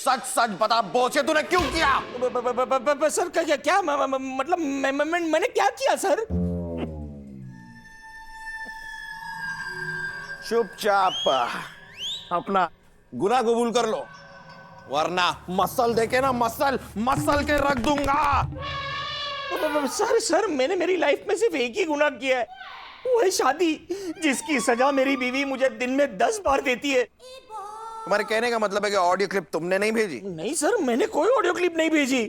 सच सच बता बोचे तूने क्यों किया? सर क्या मतलब मैंने क्या किया सर? चुपचाप अपना गुनाह कबूल कर लो, वरना मसल देके ना मसल के रख दूंगा। सर मैंने मेरी लाइफ में सिर्फ एक ही गुनाह किया है, वो है शादी, जिसकी सजा मेरी बीवी मुझे दिन में 10 बार देती है। तुम्हारे कहने का मतलब है कि ऑडियो क्लिप तुमने नहीं भेजी? नहीं सर, मैंने कोई ऑडियो क्लिप नहीं भेजी।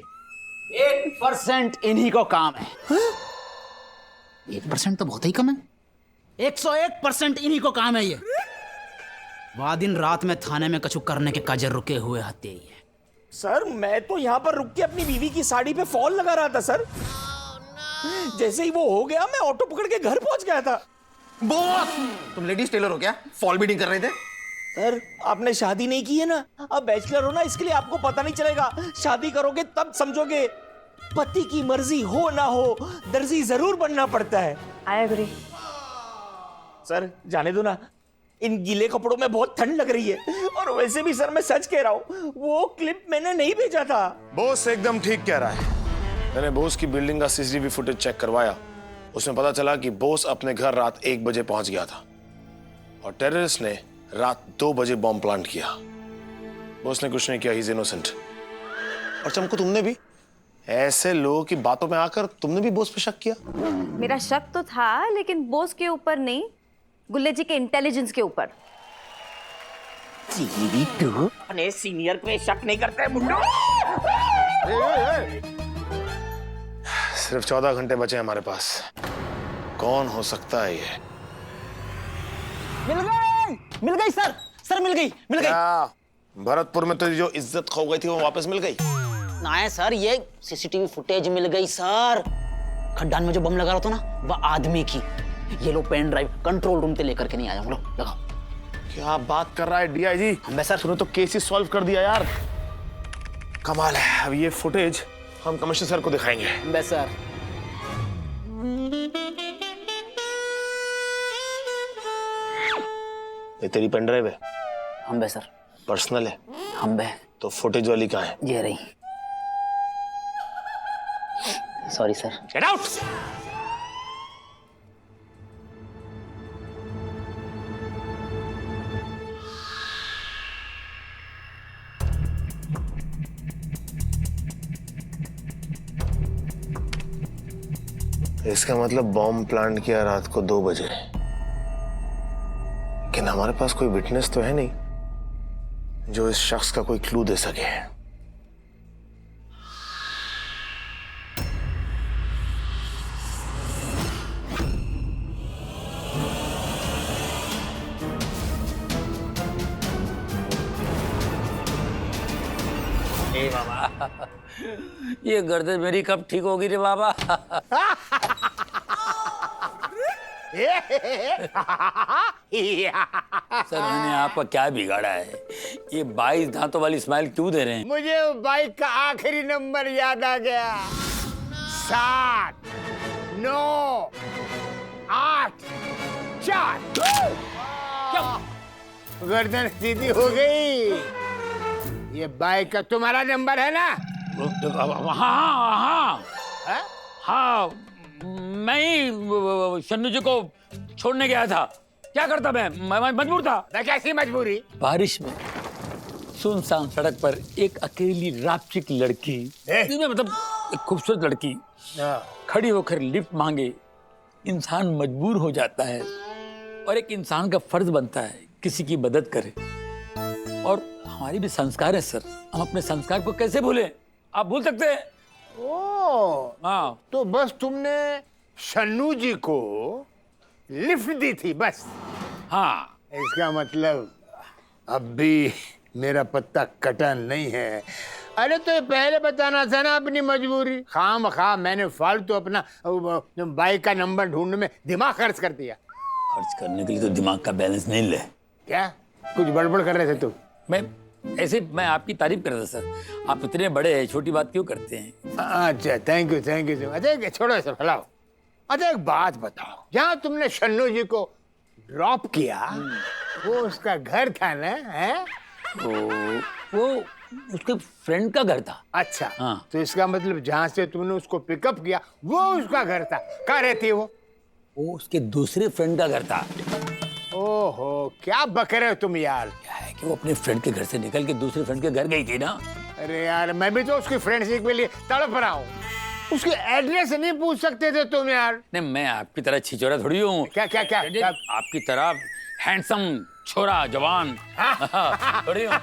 1% इन्हीं को काम है। 1% तो बहुत ही कम है। 101% इन्हीं को काम है ये। वह दिन रात में थाने में कछु करने के काजर रुके हुए आते ही है। सर मैं तो यहाँ पर रुक के अपनी बीवी की साड़ी पे फॉल लगा रहा था सर। जैसे ही वो हो गया मैं ऑटो पकड़ के घर पहुंच गया था। बॉस, तुम लेडीज टेलर हो क्या? फॉल बीटिंग कर रहे थे? सर आपने शादी नहीं की है ना, अब बैचलर हो ना, इसके लिए आपको पता नहीं चलेगा। शादी करोगे तब समझोगे। पति की मर्जी हो ना हो, दर्जी जरूर बनना पड़ता है। I agree. सर जाने दो ना, इन गीले कपड़ों में बहुत ठंड लग रही है। और वैसे भी सर मैं सच कह रहा हूँ, वो क्लिप मैंने नहीं भेजा था। बॉस एकदम ठीक कह रहा है। मैंने बॉस की बिल्डिंग का सीसीटीवी फुटेज चेक करवाया, उसमें पता चला कि बॉस अपने घर रात 1 बजे पहुंच गया था और टेररिस्ट ने रात 2 बजे बॉम्ब प्लांट किया। बॉस ने कुछ नहीं किया, ही इज इनोसेंट। और चमको, तुमने भी ऐसे लोगों की बातों में आकर तुमने भी बॉस पे शक किया? मेरा शक तो था, लेकिन बॉस के ऊपर नहीं, गुल्ले जी के इंटेलिजेंस के ऊपर। अपने सीनियर पे शक नहीं करते मुंडो। सिर्फ 14 घंटे बचे हमारे पास। कौन हो सकता है ये? मिल गई सर। सर मिल गई। क्या भरतपुर में तो जो इज्जत खो गई थी वो वापस मिल गई? ना है सर, ये सीसीटीवी फुटेज मिल गई सर। खड्डान में जो बम लगा रहा था ना, वह आदमी की। ये लो पेन ड्राइव कंट्रोल रूम से लेकर के नहीं आया हूँ। लो लगाओ। क्या बात कर रहा है डीआईजी? सर तूने तो केस ही सॉल्व कर दिया यार। कमाल है। अब ये फुटेज हम कमिश्नर सर को दिखाएंगे। बस सर। ये तेरी पेन ड्राइव है? हम बे सर। पर्सनल है? हम बे। तो फुटेज वाली कहाँ है? ये रही। Sorry sir. Get out. इसका मतलब बॉम्ब प्लांट किया रात को 2 बजे। लेकिन हमारे पास कोई विटनेस तो है नहीं जो इस शख्स का कोई क्लू दे सके। ए बाबा, ये गर्दन मेरी कब ठीक होगी रे बाबा? सर मैंने आपका क्या बिगाड़ा है? ये 22 दांतों वाली स्माइल क्यों दे रहे हैं? मुझे बाइक का आखिरी नंबर याद आ गया। 7 9 8 4। गर्दन सीधी हो गई। ये बाइक का तुम्हारा नंबर है ना? हाँ, हाँ, मैं ही शन्नू जी को छोड़ने गया था। क्या करता मैं मजबूर था। कैसी मजबूरी? बारिश में सुनसान सड़क पर एक अकेली रापचिक लड़की, मतलब एक खूबसूरत लड़की खड़ी होकर लिफ्ट मांगे। इंसान मजबूर हो जाता है और एक इंसान का फर्ज बनता है किसी की मदद करे। और हमारी भी संस्कार है सर, हम अपने संस्कार को कैसे भूलें? आप भूल सकते हैं? हाँ, तो बस तुमने शन्नू जी को लिफ्ट दी थी बस? हाँ। इसका मतलब अब भी मेरा पत्ता कटा नहीं है। अरे तो ये पहले बताना था ना अपनी मजबूरी। खामखा मैंने फालतू अपना बाइक का नंबर ढूंढने में दिमाग खर्च कर दिया। खर्च करने के लिए तो दिमाग का बैलेंस नहीं ले। क्या कुछ गड़बड़ कर रहे थे तुम? मैं आपकी तारीफ कर रहा था सर। आप इतने बड़े हैं, छोटी बात क्यों करते हैं? अच्छा थैंक यू। अच्छा छोड़ो सर, फैलाओ। अच्छा एक बात बताओ, जहाँ तुमने शन्नू जी को ड्रॉप किया वो उसका घर था ना? है तो वो उसके फ्रेंड का घर था। अच्छा, हाँ। तो इसका मतलब जहाँ से तुमने उसको पिकअप किया वो उसका घर था। कहाँ रहती है वो? वो उसके दूसरे फ्रेंड का घर था। ओहो, क्या बक रहे हो तुम यार। क्या है कि वो अपने फ्रेंड के घर से निकल के दूसरे फ्रेंड के घर गई थी ना। अरे यार, मैं भी तो उसकी फ्रेंडशिप के लिए तड़प रहा हूँ। उसकी एड्रेस नहीं पूछ सकते थे तुम यार? नहीं, मैं आपकी तरह छिचोरा थोड़ी हूँ। क्या क्या क्या, क्या? आपकी तरह हैंडसम छोरा जवान थोड़ी हूँ।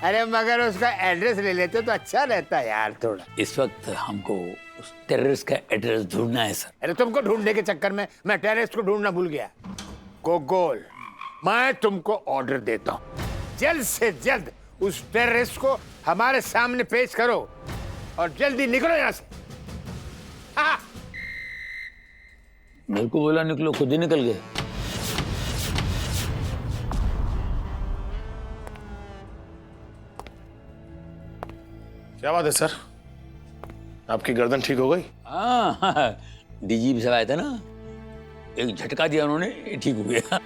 अरे मगर उसका एड्रेस ले लेते तो अच्छा रहता यार थोड़ा। इस वक्त हमको उस टेररिस्ट का एड्रेस ढूंढना है सर। अरे तुमको ढूंढने के चक्कर में मैं टेररिस्ट को ढूंढना भूल गया। गोगोल, मैं तुमको ऑर्डर देता हूँ, जल्द से जल्द उस टेररिस्ट को हमारे सामने पेश करो और जल्दी निकलो यहाँ से। हाँ। मेरे को बोला निकलो, खुद ही निकल गए। क्या बात है सर, आपकी गर्दन ठीक हो गई? हाँ, डीजीपी साहब आए थे ना, एक झटका दिया उन्होंने, ठीक हो गया।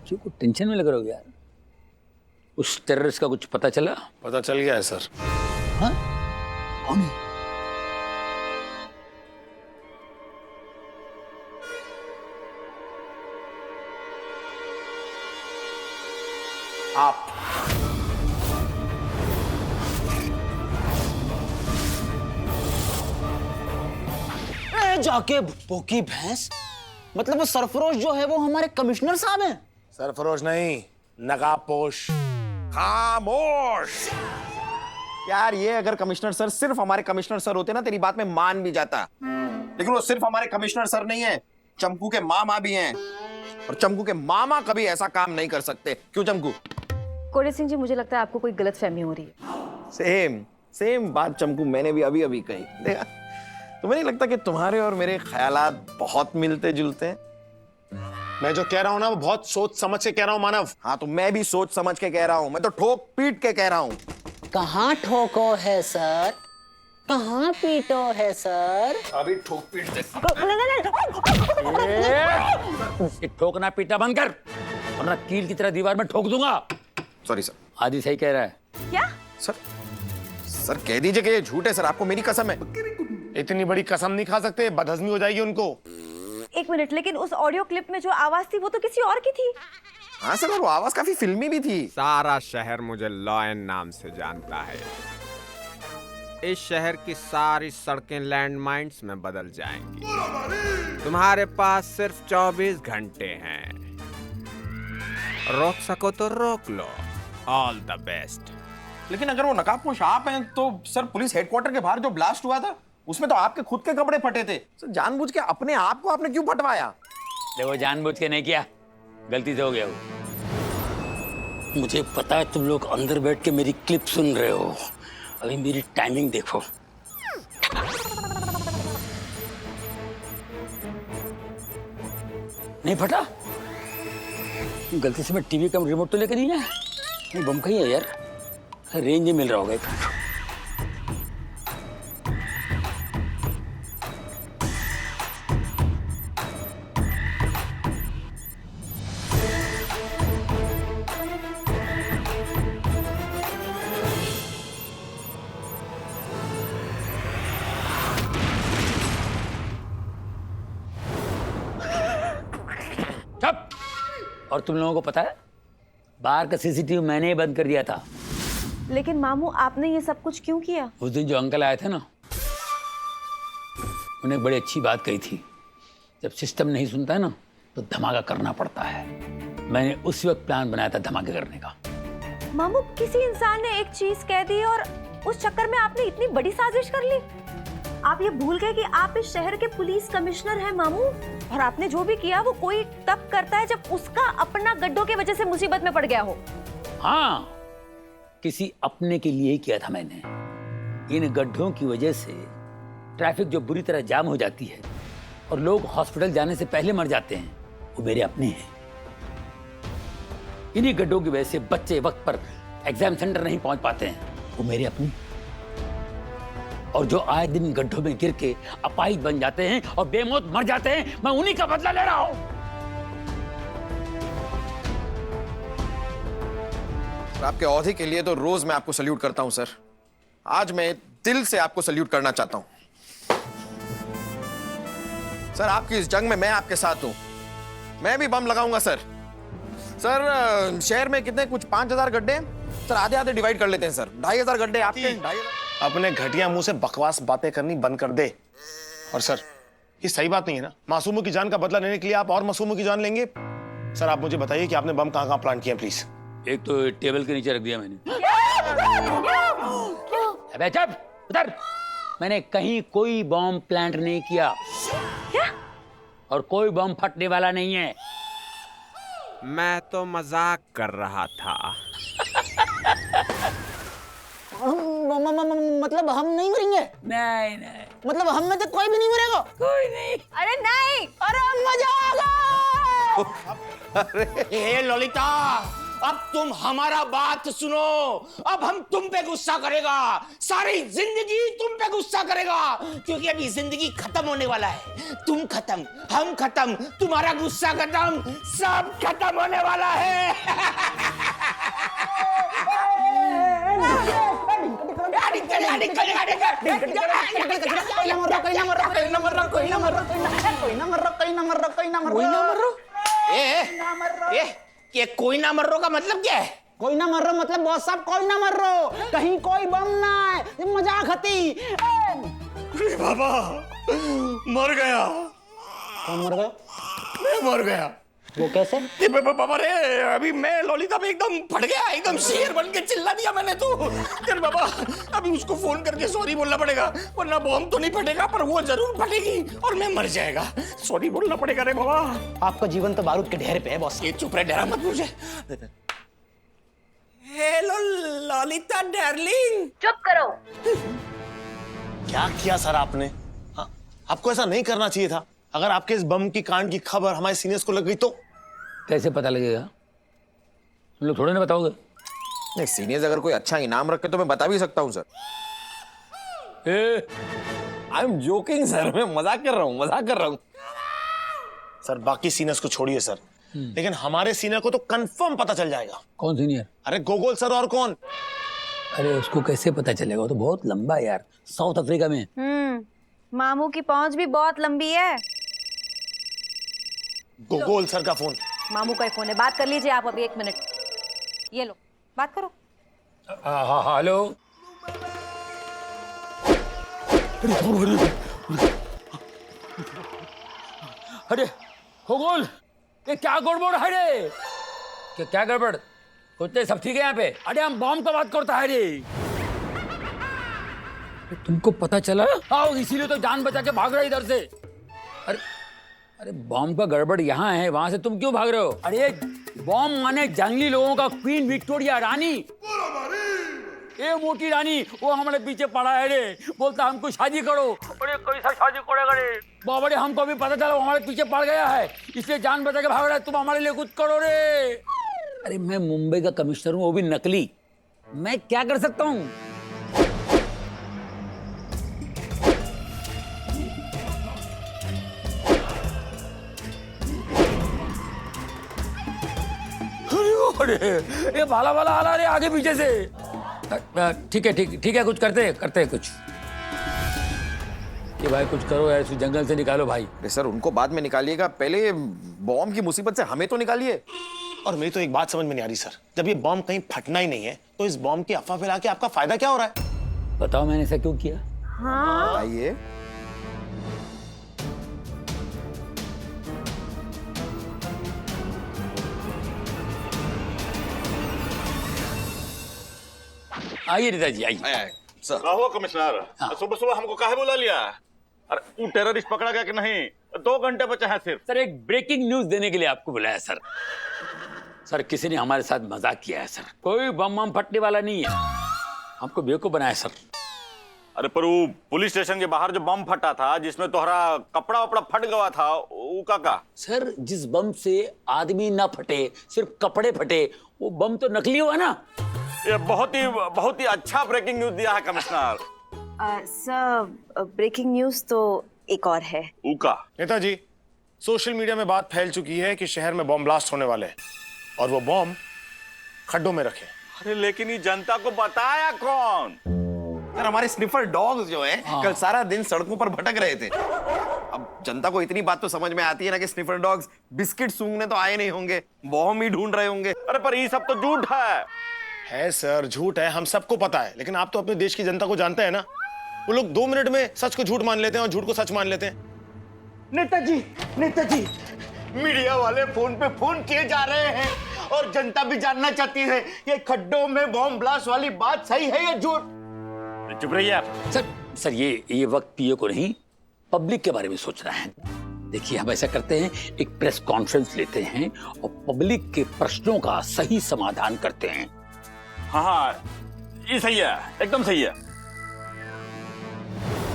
क्यों को टेंशन में लग रहे हो यार? उस टेररिस्ट का कुछ पता चला? पता चल गया है सर। हाँ? कौन है? आप जाके भूखी भैंस, मतलब वो सरफरोश जो है वो हमारे कमिश्नर साहब हैं। सरफरोश नहीं, नकाबपोश। खामोश। यार, ये अगर कमिश्नर सर सिर्फ हमारे कमिश्नर सर होते ना, तेरी बात में मान भी जाता। लेकिन वो सिर्फ हमारे कमिश्नर सर नहीं है, चमकू के मामा भी हैं। और चमकू के मामा कभी ऐसा काम नहीं कर सकते। क्यों चमकू? कोरे सिंह जी, मुझे लगता है आपको कोई गलतफहमी हो रही है। सेम सेम बात चमकू मैंने भी अभी अभी कही। देखा, तुम्हें नहीं लगता कि तुम्हारे और मेरे ख्यालात बहुत मिलते जुलते हैं? मैं जो कह रहा हूं ना वो बहुत सोच समझ के कह रहा हूं मानव। हाँ, तो मैं भी सोच समझ के कह रहा हूं। मैं तो ठोक पीट के कह रहा हूं। कहाँ ठोको है सर? कहाँ पीटो है सर? अभी ठोक पीट दे। ये ठोकना पीटना बंद कर, वरना कील की तरह दीवार में ठोक दूंगा। Sorry sir. आदि सही कह रहा है। क्या? सर कह दीजिए कि ये झूठ है। सर, आपको मेरी कसम है। इतनी बड़ी कसम नहीं खा सकते, बदहजमी हो जाएगी उनको। एक मिनट, लेकिन उस ऑडियो क्लिप में जो आवाज थी वो तो किसी और की थी। हाँ सर, और वो आवाज काफी फिल्मी भी थी। सारा शहर मुझे लॉयन नाम से जानता है। इस शहर की सारी सड़कें लैंडमाइंस में बदल जाएंगी। तुम्हारे पास सिर्फ 24 घंटे हैं। रोक सको तो रोक लो। All the best. लेकिन अगर वो नकाबपोश आप हैं तो सर, पुलिस हेडक्वार्टर के बाहर जो ब्लास्ट हुआ था उसमें तो आपके खुद के कपड़े फटे थे। सर, जानबूझ के अपने आप को आपने क्यों फटवाया? देखो, जानबूझ के नहीं किया, गलती से हो गया वो। मुझे पता है तुम लोग अंदर बैठ के मेरी क्लिप सुन रहे हो। अभी मेरी टाइमिंग देखो। नहीं फटा? गलती से मैं टीवी का रिमोट तो लेकर नहीं आया। नहीं, बम कहीं है यार, रेंज नहीं मिल रहा होगा। चुप। और तुम लोगों को पता है, बाहर का सीसीटीवी मैंने ही बंद कर दिया था। लेकिन मामू, आपने ये सब कुछ क्यों किया? उस दिन जो अंकल आए थे ना, उन्हें एक बड़ी अच्छी बात कही थी, जब सिस्टम नहीं सुनता है ना तो धमाका करना पड़ता है। मैंने उसी वक्त प्लान बनाया था धमाके करने का। मामू, किसी इंसान ने एक चीज कह दी और उस चक्कर में आपने इतनी बड़ी साजिश कर ली। आप ये भूल गए कि आप इस शहर के पुलिस कमिश्नर हैं मामू, और आपने जो भी किया वो कोई तब करता है जब उसका अपना गड्ढों की वजह से मुसीबत में पड़ गया हो। हाँ, किसी अपने के लिए ही किया था मैंने। इन गड्ढों की वजह से ट्रैफिक जो बुरी तरह जाम हो जाती है और लोग हॉस्पिटल जाने से पहले मर जाते हैं, वो मेरे अपने हैं। इन्हीं गड्ढों की वजह से बच्चे वक्त पर एग्जाम सेंटर नहीं पहुंच पाते हैं, वो मेरे अपने। और जो आए दिन गड्ढों में गिर के अपाहिज बन जाते हैं और बेमौत मर जाते हैं, मैं उन्हीं का बदला ले रहा हूं। आपके औहदे के लिए तो रोज मैं आपको सल्यूट करता हूं सर। आज मैं दिल से आपको सल्यूट करना चाहता हूं सर। आपकी इस जंग में मैं आपके साथ हूं। मैं भी बम लगाऊंगा सर। सर शहर में कितने कुछ 5000 गड्ढे हैं सर, आधे आधे डिवाइड कर लेते हैं सर। 2500 गड्ढे आपके, 2500। अपने घटिया मुंह से बकवास बातें करनी बंद कर दे। और सर ये सही बात नहीं है ना, मासूमों की जान का बदला लेने के लिए आप और मासूमों की जान लेंगे। सर आप मुझे बताइए कि आपने बम कहाँ कहाँ प्लांट किया प्लीज। एक तो टेबल के नीचे रख दिया मैंने। अबे चुप, उधर। मैंने कहीं कोई बम प्लांट नहीं किया। क्या? और कोई बम फटने वाला नहीं है। मैं तो मजाक कर रहा था। मतलब हम नहीं मरेंगे? नहीं नहीं, मतलब हम में से कोई भी नहीं मरेगा? कोई नहीं। अरे नहीं, अरे मजा आ गया। ए ललिता, अब तुम हमारा बात सुनो। अब हम तुम पे गुस्सा करेगा, सारी जिंदगी तुम पे गुस्सा करेगा, क्योंकि अभी जिंदगी खत्म होने वाला है। तुम खत्म, हम खत्म, तुम्हारा गुस्सा खत्म, सब खत्म होने वाला है। ये कोई ना मर्रो का मतलब क्या है? कोई ना मर रहा मतलब बॉस साहब कोई ना मर रहा, कहीं कोई बम ना है, ये मजाक हती। बाबा मर गया। कौन मर गया? मैं मर गया। वो कैसे? बाबा रे, अभी मैं ललिता पे एकदम फट गया, एकदम शेर बन के चिल्ला दिया मैंने तो। अरे बाबा, अभी उसको फोन करके सॉरी बोलना पड़ेगा, वरना बम तो नहीं फटेगा पर वो जरूर फटेगी और मैं मर जाएगा। सॉरी बोलना पड़ेगा रे बाबा। आपका जीवन तो बारूद के ढेर पे है बॉस। ये चुप रहे, डरा मत मुझे। Hello Lalita darling. चुप करो। क्या किया सर आपने? हाँ? आपको ऐसा नहीं करना चाहिए था। अगर आपके इस बम की कांड की खबर हमारे सीनियर्स को लग गई तो? कैसे पता लगेगा? तुम लोग थोड़े ना बताओगे। नहीं, सीनियर्स अगर कोई अच्छा इनाम रखे तो मैं बता भी सकता हूं sir. I am joking sir, मैं मजाक कर रहा हूं। सर बाकी सीनियर्स को छोड़िए सर, लेकिन हमारे सीनियर को तो कंफर्म पता चल जाएगा। कौन सीनियर? अरे गोगोल सर और कौन? अरे उसको कैसे पता चलेगा? वो तो बहुत लंबा है यार, साउथ अफ्रीका में। मामू की पहुंच भी बहुत लंबी है। गोगोल सर का फोन। मामू का ही फोन है, बात कर लीजिए आप अभी 1 मिनट। ये लो, बात करो। हेलो। अरे गोगोल, ये क्या गड़बड़ है रे? क्या गड़बड़? कुछ सब ठीक है यहाँ पे? अरे हम बॉम्ब का बात करता है रे। तुमको पता चला? आओ, इसीलिए तो जान बचा के भाग रहे इधर से। अरे बॉम्ब का गड़बड़ यहाँ है, वहां से तुम क्यों भाग रहे हो? अरे बॉम्ब माने जंगली लोगों का क्वीन विक्टोरिया रानी। ये मोटी रानी वो हमारे पीछे पड़ा है रे, बोलता हमको शादी करो। अरे कैसा शादी करेगा रे बाबा रे? हमको भी पता चला वो हमारे पीछे पड़ गया है, इसलिए जान बचा के भाग रहा है। तुम हमारे लिए कुछ करो रे। अरे मैं मुंबई का कमिश्नर हूँ, वो भी नकली। मैं क्या कर सकता हूँ? अरे ये भाला भाला हाला रे आगे पीछे से। ठीक है कुछ करते हैं कुछ। कि भाई कुछ करो यार, इस जंगल से निकालो भाई। अरे सर उनको बाद में निकालिएगा, पहले बॉम्ब की मुसीबत से हमें तो निकालिए। और मेरी तो एक बात समझ में नहीं आ रही सर, जब ये बॉम्ब कहीं फटना ही नहीं है तो इस बॉम्ब की अफवाह फैला के आपका फायदा क्या हो रहा है? बताओ मैंने ऐसा क्यों किया? हाँ, आइए। आइए रिता जी आइए। सर हुआ कमिश्नर? सुबह सुबह हमको काहे बुला लिया? अरे तू टेररिस्ट पकड़ा गया कि नहीं? 2 घंटे बचा है सिर्फ। सर एक ब्रेकिंग न्यूज देने के लिए आपको बुलाया सर। सर किसी ने हमारे साथ मजाक किया है सर, कोई बम फटने वाला नहीं है, हमको बेवकूफ बनाया सर। अरे पर वो पुलिस स्टेशन के बाहर जो बम फटा था जिसमें तुम्हारा कपड़ा वपड़ा फट गया था, वो का? सर जिस बम से आदमी ना फटे, सिर्फ कपड़े फटे, वो बम तो नकली हुआ ना। ये बहुत ही अच्छा ब्रेकिंग न्यूज दिया है कमिश्नर। सर ब्रेकिंग न्यूज तो एक और है। उका नेताजी, सोशल मीडिया में बात फैल चुकी है कि शहर में बॉम्ब ब्लास्ट होने वाले हैं और वो बॉम्ब खड्डों में रखे। अरे लेकिन ये जनता को बताया कौन? सर हमारे स्निफर डॉग्स जो हैं कल सारा दिन सड़कों पर भटक रहे थे। अब जनता को इतनी बात तो समझ में आती है ना कि स्निफर डॉग्स बिस्किट सूंघने तो आए नहीं होंगे, बॉम्ब ही ढूंढ रहे होंगे। अरे पर ये सब तो झूठ है सर, झूठ है, हम सबको पता है, लेकिन आप तो अपने देश की जनता को जानते हैं ना। वो लोग 2 मिनट में सच को झूठ मान लेते हैं और झूठ को सच मान लेते हैं। नेताजी, मीडिया वाले फोन पे फोन किए जा रहे हैं और जनता भी जानना चाहती है ये खड्डों में बॉम्ब ब्लास्ट वाली बात सही है या झूठ? चुप रहिए आप। सर ये वक्त पीए को नहीं, पब्लिक के बारे में सोचना है। देखिए, हम ऐसा करते हैं, एक प्रेस कॉन्फ्रेंस लेते हैं और पब्लिक के प्रश्नों का सही समाधान करते हैं। हाँ, ये सही है, एकदम सही है।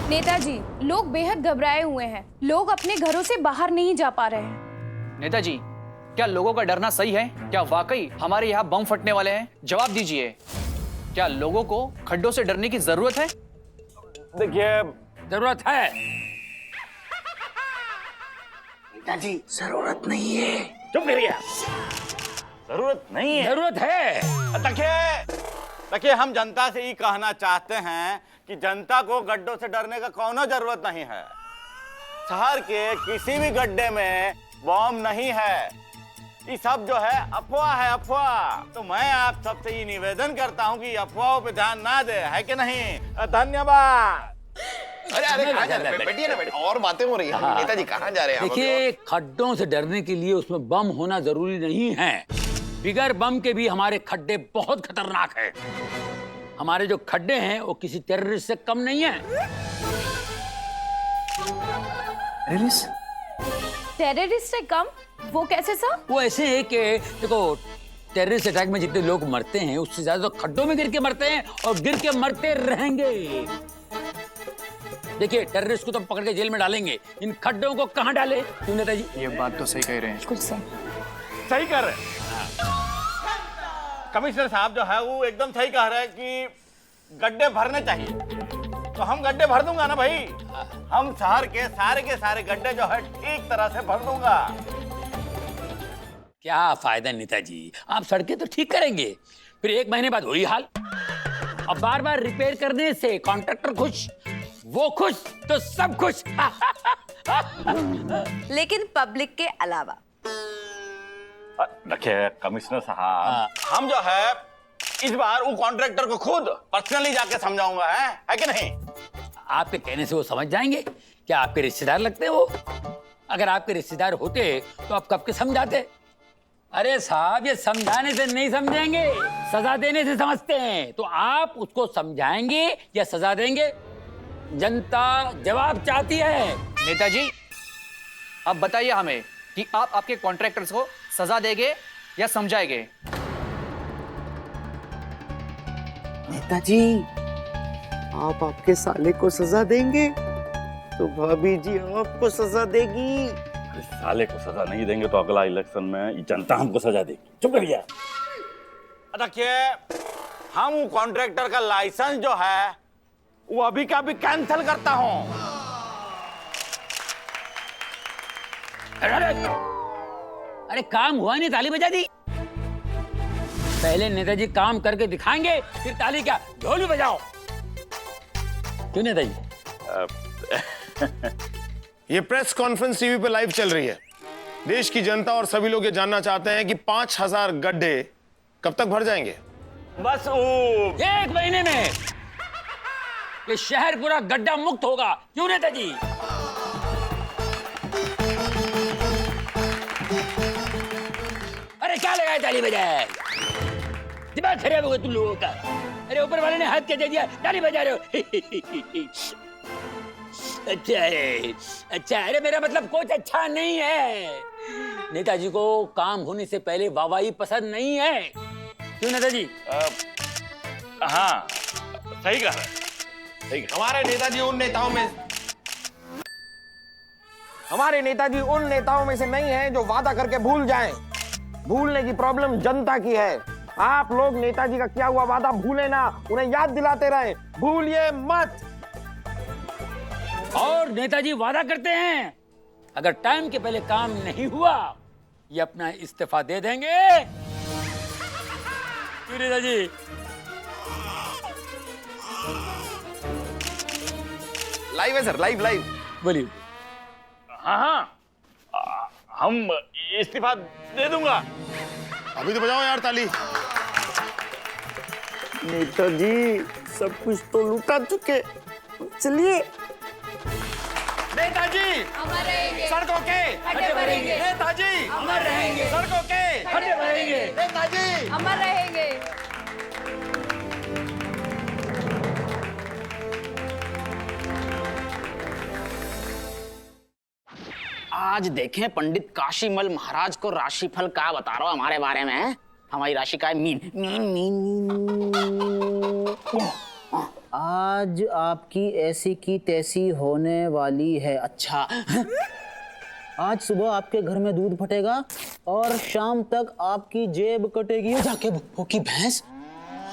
नेताजी, लोग बेहद घबराए हुए हैं। लोग अपने घरों से बाहर नहीं जा पा रहे हैं। नेताजी, क्या लोगों का डरना सही है? क्या वाकई हमारे यहाँ बम फटने वाले हैं? जवाब दीजिए। क्या लोगों को खड्डों से डरने की जरूरत है? देखिए, जरूरत है। नेताजी, जरूरत नहीं है। चुप करिए। जरूरत नहीं है। जरूरत है। देखिए, हम जनता से ये कहना चाहते हैं कि जनता को गड्ढों से डरने का कोनो जरूरत नहीं है। शहर के किसी भी गड्ढे में बॉम्ब नहीं है। ये सब जो है अफवाह है, अफवाह। तो मैं आप सबसे ये निवेदन करता हूँ कि अफवाहों पे ध्यान ना दे, है कि नहीं? धन्यवाद। अरे कहाँ जा रहे हैं? बैठिए ना, बैठिए, और बातें हो रही हैं। नेताजी कहाँ जा रहे हैं? देखिए, खड्डों से डरने के लिए उसमें बम होना जरूरी नहीं है। बिगर बम के भी हमारे खड्डे बहुत खतरनाक हैं। हमारे जो खड्डे हैं वो किसी टेररिस्ट से कम नहीं है। टेररिस्ट से कम? वो कैसे सर? वो ऐसे है कि देखो, टेररिस्ट अटैक में जितने लोग मरते हैं उससे ज्यादा तो खड्डों में गिर के मरते हैं और गिर के मरते रहेंगे। देखिए, टेररिस्ट को तो पकड़ के जेल में डालेंगे, इन खड्डों को कहाँ डाले? क्यों नेताजी? ये बात तो सही कह रहे हैं। कुछ सही। सही कर रहे हैं। कमिश्नर साहब जो है वो एकदम सही कह रहे हैं कि गड्ढे भरने चाहिए। तो हम गड्ढे भर दूंगा ना भाई। हम शहर के सारे गड्ढे जो है ठीक तरह से भर दूंगा। क्या फायदा नेताजी, आप सड़कें तो ठीक करेंगे, फिर 1 महीने बाद वही हाल। अब बार बार रिपेयर करने से कॉन्ट्रैक्टर खुश, वो खुश तो सब खुश। लेकिन पब्लिक के अलावा। देखिए कमिश्नर साहब, हम जो है इस बार वो कॉन्ट्रैक्टर को खुद पर्सनली जाके समझाऊंगा, है कि नहीं? आपके कहने से वो समझ जाएंगे? क्या आपके रिश्तेदार लगते हैं वो? अगर आपके रिश्तेदार होते तो आप कब के समझाते? अरे साहब, ये समझाने से नहीं समझेंगे, सजा देने से समझते हैं। तो आप उसको समझाएंगे या सजा देंगे? जनता जवाब चाहती है। नेताजी, अब बताइए हमें कि आप आपके कॉन्ट्रैक्टर्स को सजा देंगे या समझाएंगे? नेताजी, आप आपके साले को सजा देंगे तो भाभी जी आपको सजा देगी। साले को सजा नहीं देंगे तो अगला इलेक्शन में जनता हमको सजा देगी। चुप करिए। देखिए, हम वो कॉन्ट्रैक्टर का लाइसेंस जो है वो अभी का अभी कैंसिल करता हूं। अरे काम हुआ नहीं, ताली बजा दी। पहले नेताजी काम करके दिखाएंगे, फिर ताली क्या, ढोल भी बजाओ। क्यों नेताजी? ये प्रेस कॉन्फ्रेंस टीवी पे लाइव चल रही है। देश की जनता और सभी लोग ये जानना चाहते हैं कि 5000 गड्ढे कब तक भर जाएंगे? बस वो 1 महीने में ये शहर पूरा गड्ढा मुक्त होगा। क्यों नेताजी? अरे क्या लगाए ताली बजाए? दिमाग खराब हो गया तुम लोगों का। अरे ऊपर वाले ने हाथ क्या दे दिया, ताली बजा रहे हो। अच्छा है, अच्छा। अरे मेरा मतलब कुछ अच्छा नहीं है। नेताजी को काम होने से पहले वाहवाही पसंद नहीं है। क्यों नेताजी? हाँ, सही कह रहे हैं। हमारे नेताजी उन नेताओं में से नहीं है जो वादा करके भूल जाएं। भूलने की प्रॉब्लम जनता की है। आप लोग नेताजी का किया हुआ वादा भूले ना, उन्हें याद दिलाते रहें, भूलिए मत। और नेताजी वादा करते हैं, अगर टाइम के पहले काम नहीं हुआ ये अपना इस्तीफा दे देंगे। हैप्पी नेताजी। लाइव है सर, लाइव लाइव। बोलिए। हाँ, हम इस्तीफा दे दूंगा। अभी तो बजाओ यार ताली। नेताजी सब कुछ तो लुटा चुके, चलिए। नेताजी अमर रहेंगे, सड़कों के खड्डे भरेंगे, नेताजी अमर रहेंगे, सड़कों के खड्डे भरेंगे, नेताजी अमर रहेंगे। आज देखें पंडित काशीमल महाराज को राशिफल का बता रहा हूं हमारे बारे में। हमारी राशि का है मीन मीन मीन मीन। आज आपकी ऐसी की तैसी होने वाली है। अच्छा, आज सुबह आपके घर में दूध फटेगा और शाम तक आपकी जेब कटेगी। ये जाके भूखी भैंस,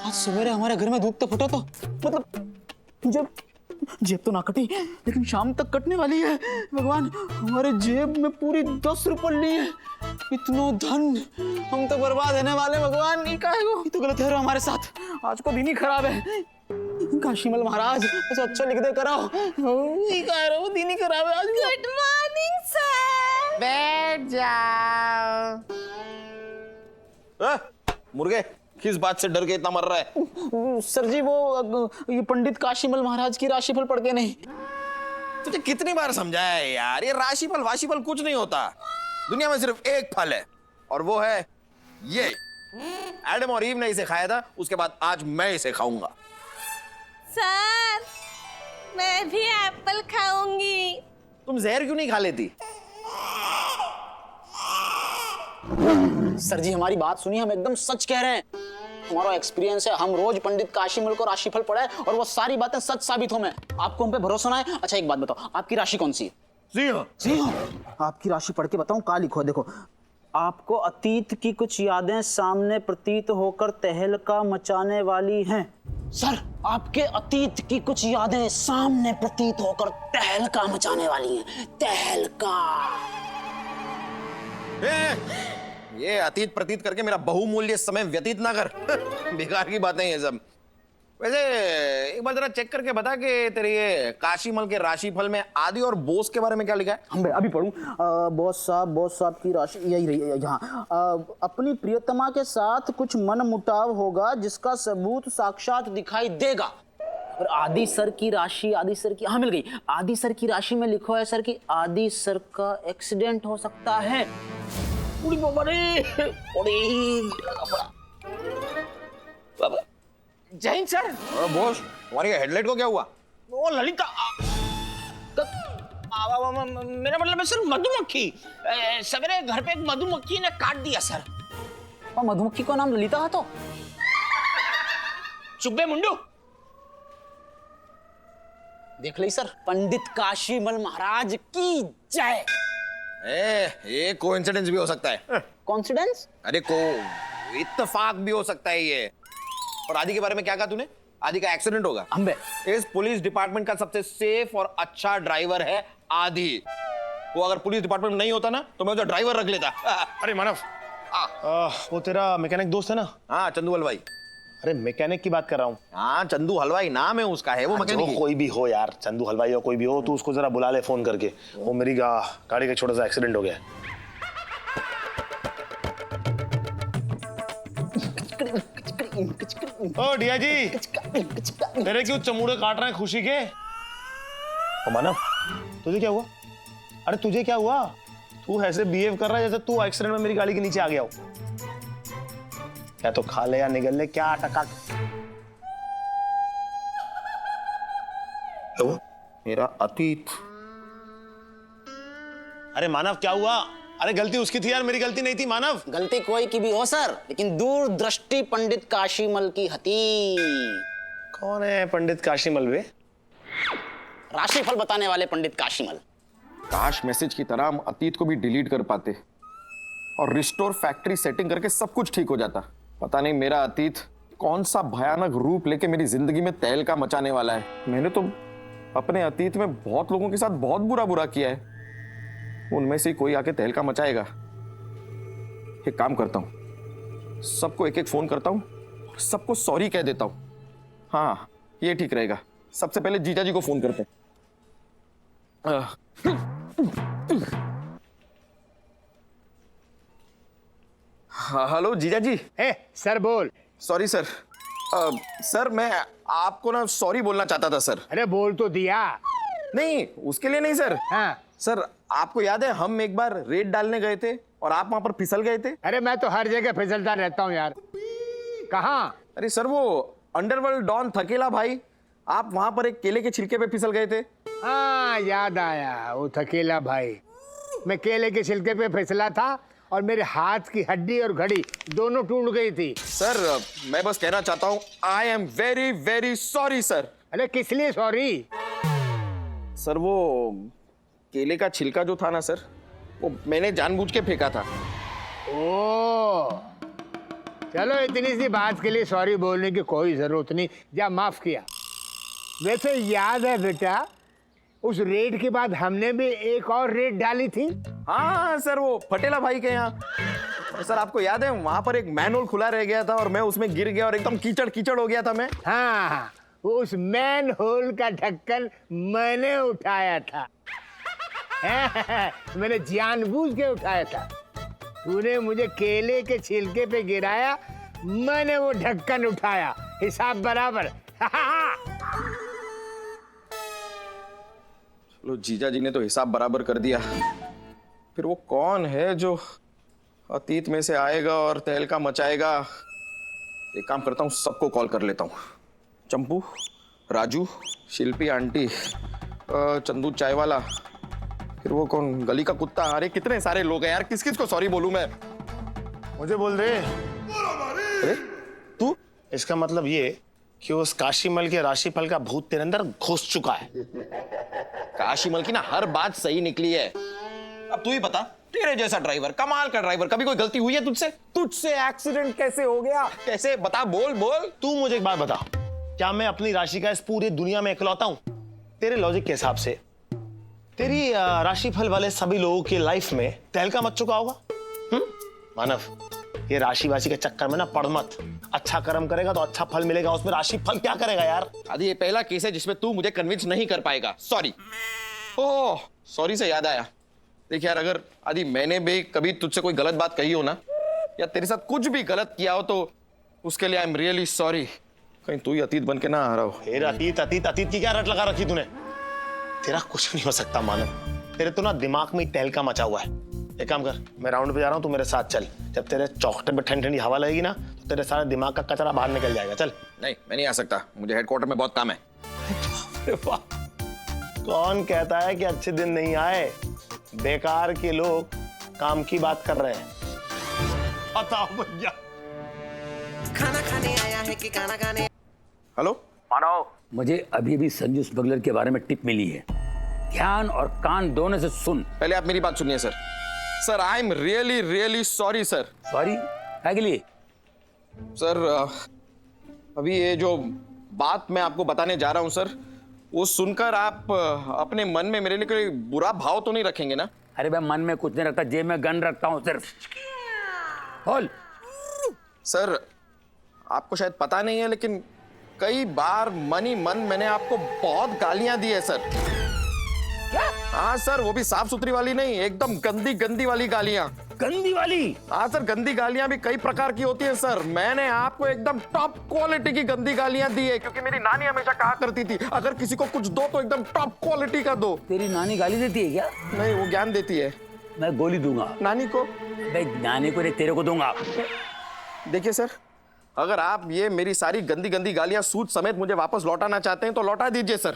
आज सवेरे हमारे घर में दूध तो फटा, तो मतलब जेब तो ना कटी लेकिन शाम तक कटने वाली है। भगवान, हमारे जेब में पूरी 10 रुपये है। इतना धन हम तो बर्बाद होने वाले। भगवान, ये तो गलत है हमारे साथ। आज को दिन ही खराब है। काशीमल महाराज अच्छा लिख दे कराओ। दिन ही खराब है आज। Good morning sir. बैठ जाओ। मुर्गे, किस बात से डर के इतना मर रहा है? सर जी, वो ये पंडित काशीमल महाराज की राशिफल पढ़ के नहीं। तुझे कितनी बार समझाया है यार, ये राशिफल वाशिफल कुछ नहीं होता। दुनिया में सिर्फ एक फल है और वो है ये। एडम और ईव ने इसे खाया था, उसके बाद आज मैं इसे खाऊंगा। सर, मैं भी एप्पल खाऊंगी। तुम जहर क्यों नहीं खा लेती? सर जी, हमारी बात सुनिए, हम एकदम सच कह रहे हैं। हमारा एक्सपीरियंस है, हम रोज पंडित काशीमल को राशिफल पढ़े और वो सारी बातें सच साबित हो। मैं आपको हम पे भरोसा ना है? अच्छा एक बात बताओ, आपकी राशि कौन सी है? सिंह। आपकी राशि पढ़ के बताऊं? का लिखो, देखो। आपको अतीत की कुछ यादें सामने प्रतीत होकर तहलका मचाने वाली हैं। सर, आपके अतीत की कुछ यादें सामने प्रतीत होकर तहलका मचाने वाली हैं। तहलका। ये अतीत प्रतीत करके मेरा बहुमूल्य समय व्यतीत ना कर। बेकार की बातें ये सब। वैसे एक बार जरा चेक करके बता कि तेरे ये काशीमल के राशिफल में आदि और बोस के बारे में क्या लिखा है? हम अभी पढ़ूं। बॉस साहब की राशि यही रही है यहाँ। अपनी प्रियतमा के साथ कुछ मनमुटाव होगा जिसका सबूत साक्षात दिखाई देगा। और आदि सर की राशि, आदि सर की, हाँ मिल गई। आदि सर की राशि में लिखा है सर कि आदि सर का एक्सीडेंट हो सकता है। जैन सर। बोस, तुम्हारी हेडलाइट को क्या हुआ? वो ललिता मेरा मतलब है सर मधुमक्खी। सवेरे घर पे एक मधुमक्खी ने काट दिया सर। और मधुमक्खी का नाम ललिता है तो? चुब्बे मुंडू। देख ली सर, पंडित काशीमल महाराज की जय। ये कोइंसिडेंस भी हो सकता है। कॉन्फिडेंस? अरे इत्तेफाक भी हो सकता है ये। और आदि के बारे में क्या कहा तूने? आदि का एक्सीडेंट होगा। अम्बे, इस पुलिस डिपार्टमेंट का सबसे सेफ और अच्छा ड्राइवर है आदि। वो अगर पुलिस डिपार्टमेंट में नहीं होता ना तो मैं उसे ड्राइवर रख लेता। अरे मानव, वो तेरा मैकेनिक दोस्त है ना? हाँ, चंदू हलवाई। अरे मैकेनिक की बात कर रहा हूँ। हाँ, चंदू हलवाई नाम है उसका, है वो मैकेनिक। जो कोई भी हो यार, चंदू हलवाई हो कोई भी हो, तू उसको जरा बुला ले फोन करके। वो मेरी गाड़ी का छोटा सा एक्सीडेंट हो गया है। ओ डिया जी, तेरे क्यों चमूड़े काट रहे हैं खुशी के? ओ मानव, तुझे क्या हुआ? अरे तुझे क्या हुआ? तू ऐसे बिहेव कर रहा है जैसे तू एक्सीडेंट में मेरी गाड़ी के नीचे आ गया हो। क्या तो खा ले या निगल ले, क्या टका? मेरा अतीत। अरे मानव क्या हुआ? अरे गलती उसकी थी यार, मेरी गलती नहीं थी मानव। गलती कोई की भी हो सर, लेकिन दूरदृष्टि पंडित काशीमल की हती। कौन है पंडित काशीमल बे? राशिफल बताने वाले पंडित काशीमल। काश मैसेज की तरह हम अतीत को भी डिलीट कर पाते और रिस्टोर फैक्ट्री सेटिंग करके सब कुछ ठीक हो जाता। पता नहीं मेरा अतीत कौन सा भयानक रूप लेके मेरी जिंदगी में तहलका मचाने वाला है। मैंने तो अपने अतीत में बहुत लोगों के साथ बहुत बुरा किया है। उनमें से कोई आके तहलका मचाएगा। एक काम करता हूं, सबको एक एक फोन करता हूं सबको सॉरी कह देता हूँ। हाँ, ये ठीक रहेगा। सबसे पहले जीजा जी को फोन करते हैं। हाँ, हेलो जीजा जी। सर बोल। Sorry sir. सर मैं आपको ना सॉरी बोलना चाहता था सर। अरे बोल तो दिया। नहीं, उसके लिए नहीं सर। हाँ। सर आपको याद है हम एक बार रेड डालने गए थे और आप वहां पर फिसल गए थे? अरे मैं तो हर जगह फिसलता रहता हूँ यार। कहाँ? अरे सर वो अंडरवर्ल्ड डॉन थकेला भाई, आप वहां पर एक केले के छिलके पे फिसल गए थे। हाँ याद आया, वो थकेला भाई। मैं केले के छिलके पे फिसला था और मेरे हाथ की हड्डी और घड़ी दोनों टूट गई थी। सर मैं बस कहना चाहता हूँ I am very very sorry sir. अरे किस लिए सॉरी? सर वो केले का छिलका जो था ना सर, वो मैंने जानबूझ के फेंका था। ओ, चलो इतनी सी बात के लिए सॉरी बोलने की कोई जरूरत नहीं, जा माफ किया। वैसे याद है बेटा, उस रेड के बाद हमने भी एक और रेड डाली थी। हाँ सर, वो पटेला भाई के यहाँ। सर आपको याद है वहां पर एक मैनहोल खुला रह गया था और मैं उसमें गिर गया और एकदम कीचड़ कीचड़ हो गया था मैं। हाँ, वो उस मैन होल का ढक्कन मैंने उठाया था। मैंने जानबूझ के उठाया था। तूने मुझे केले के छिलके पे गिराया, मैंने वो ढक्कन उठाया। हिसाब बराबर। चलो जीजा जी ने तो हिसाब बराबर कर दिया। फिर वो कौन है जो अतीत में से आएगा और तहलका मचाएगा? एक काम करता हूँ, सबको कॉल कर लेता हूँ। चंपू, राजू, शिल्पी आंटी, चंदू चाय वाला, फिर वो कौन, गली का कुत्ता। अरे कितने सारे लोग हैं यार, किस किस को सॉरी बोलूं मैं? मुझे बोल दे। अरे तू? इसका मतलब ये कि उस काशीमल के राशिफल का भूत तेरे अंदर घुस चुका है। काशीमल की ना हर बात सही निकली है। अब तू ही बता, तेरे जैसा ड्राइवर, कमाल का ड्राइवर, कभी कोई गलती हुई है तुझसे? तुझसे एक्सीडेंट कैसे हो गया? कैसे? बता, बोल बोल। तू मुझे एक बात बता, क्या मैं अपनी राशि का इस पूरी दुनिया में इकलौता हूं? तेरे लॉजिक के हिसाब से तेरी राशिफल वाले सभी लोगों की लाइफ में तहलका मच चुका होगा। मानव, ये राशि वाशी के चक्कर में ना पड़ मत। अच्छा कर्म करेगा तो अच्छा फल मिलेगा, उसमें राशि फल क्या करेगा यार? आदि ये पहला केस है जिसमें तू मुझे कन्विंस नहीं कर पाएगा। सॉरी। ओह सॉरी से याद आया, देख यार, अगर आदि मैंने भी कभी तुझसे कोई गलत बात कही हो ना, या तेरे साथ कुछ भी गलत किया हो, तो उसके लिए आई एम रियली सॉरी। कहीं तू ही अतीत बन के ना आ रहा हो। फिर अतीत अतीत अतीत की क्या रट लगा रखी तूने? तेरा कुछ नहीं हो सकता मानव, तेरे तो ना दिमाग में तहलका मचा हुआ है। एक काम कर, मैं राउंड पे जा रहा हूँ, तू मेरे साथ चल। जब तेरे चौखटे पे ठंडी ठंडी हवा लगेगी ना, तो तेरे सारे दिमाग का कचरा बाहर निकल जाएगा। चल। नहीं, मैं नहीं आ सकता, मुझे हेडक्वार्टर में बहुत काम है। कौन कहता है कि अच्छे दिन नहीं आए? बेकार के लोग काम की बात कर रहे हैं। बताओ भैया। खाना खाने आया है कि खाना खाने? हेलो मानो, मुझे अभी भी संजू स्मगलर के बारे में टिप मिली है। ध्यान और कान दोनों से सुन। पहले आप मेरी बात सुनिए sir. Sir I am really really sorry sir. Sorry क्या के लिए? सर अभी ये जो बात मैं आपको बताने जा रहा हूं सर, वो सुनकर आप अपने मन में मेरे लिए कोई बुरा भाव तो नहीं रखेंगे ना? अरे मैं मन में कुछ नहीं रखता, जेब में गन रखता हूँ सिर्फ। बोल। सर आपको शायद पता नहीं है, लेकिन कई बार मन ही मन मैंने आपको बहुत गालियां दी है सर। क्या? हाँ सर, वो भी साफ सुथरी वाली नहीं, एकदम गंदी गंदी वाली गालियां। गंदी वाली? हाँ सर, गंदी गालियां भी कई प्रकार की होती है सर। मैंने आपको एकदम टॉप क्वालिटी की गंदी गालियां दी है, क्योंकि मेरी नानी हमेशा कहा करती थी, अगर किसी को कुछ दो तो एकदम टॉप क्वालिटी का दो। तेरी नानी गाली देती है क्या? नहीं, वो ज्ञान देती है। मैं गोली दूंगा नानी को? मैं नानी को नहीं, तेरे को दूंगा। देखिए सर, अगर आप ये मेरी सारी गंदी गंदी गालियां सूद समेत मुझे वापस लौटाना चाहते हैं तो लौटा दीजिए सर,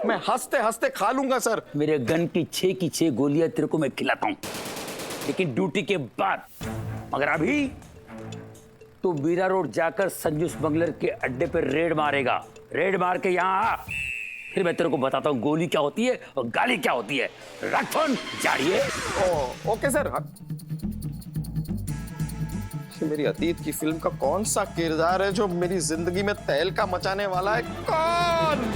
मैं हंसते हंसते खा लूंगा सर। मेरे गन की 6 की 6 गोलियां तेरे को मैं खिलाता हूं, लेकिन ड्यूटी के बाद। मगर अभी तो बीरा रोड जाकर संजू स्मगलर के अड्डे पर रेड मारेगा। रेड मार के यहाँ आ, फिर मैं तेरे को बताता हूँ गोली क्या होती है और गाली क्या होती है। रख फोन, जाइए। Okay sir. मेरी अतीत की फिल्म का कौन सा किरदार है जो मेरी जिंदगी में तहलका मचाने वाला है? कौन?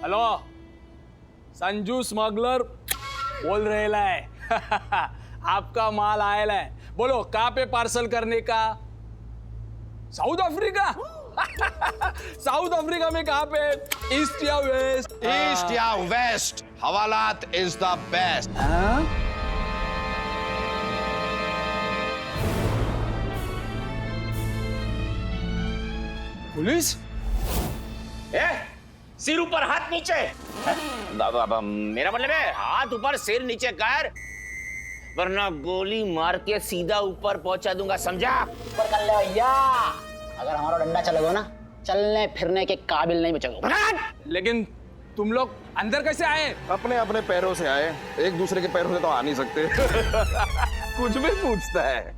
हेलो संजू स्मगलर बोल रहेला है आपका माल आयल है, बोलो कहाँ पे पार्सल करने का? साउथ अफ्रीका साउथ अफ्रीका में कहाँ पे? ईस्ट या वेस्ट? ईस्ट या वेस्ट, हवालात इज द बेस्ट। पुलिस? सिर ऊपर हाथ नीचे। मेरा मतलब है हाथ ऊपर सिर नीचे कर, वरना गोली मार के सीधा ऊपर पहुंचा दूंगा, समझा? ऊपर कर ले भैया, अगर हमारा डंडा चलेगा ना चलने फिरने के काबिल नहीं बचोगे। लेकिन तुम लोग अंदर कैसे आए? अपने अपने पैरों से आए, एक दूसरे के पैरों से तो आ नहीं सकते। कुछ भी पूछता है?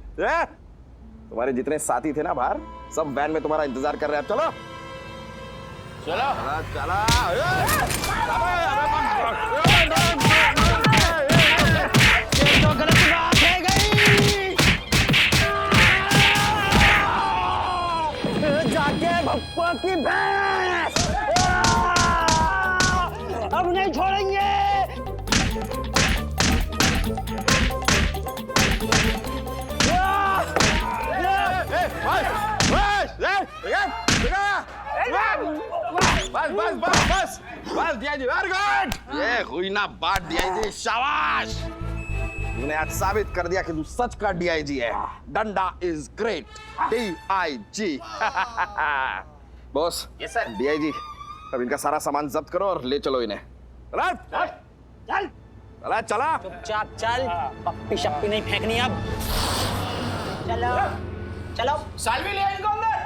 तुम्हारे जितने साथी थे ना बाहर, सब वैन में तुम्हारा इंतजार कर रहे हैं। अब चलो चलो चला। तो गलत बात है गई। जाके भप्पा की भैंस, अब नहीं छोड़ेंगे। बस बस बस बस बस दिया जी, वेरी गुड। ये हुई ना बात डीआईजी, शाबाश। तूने आज साबित कर दिया कि तू सच का डीआईजी है। डंडा is great, DIG. Boss. Yes sir. DIG, अब इनका सारा सामान जब्त करो और ले चलो इन्हें। चल चल चला चला। चुपचाप चल, पप्पी शप्पी नहीं फेंकनी अब। चलो चलो, सालवी ले इनको अंदर।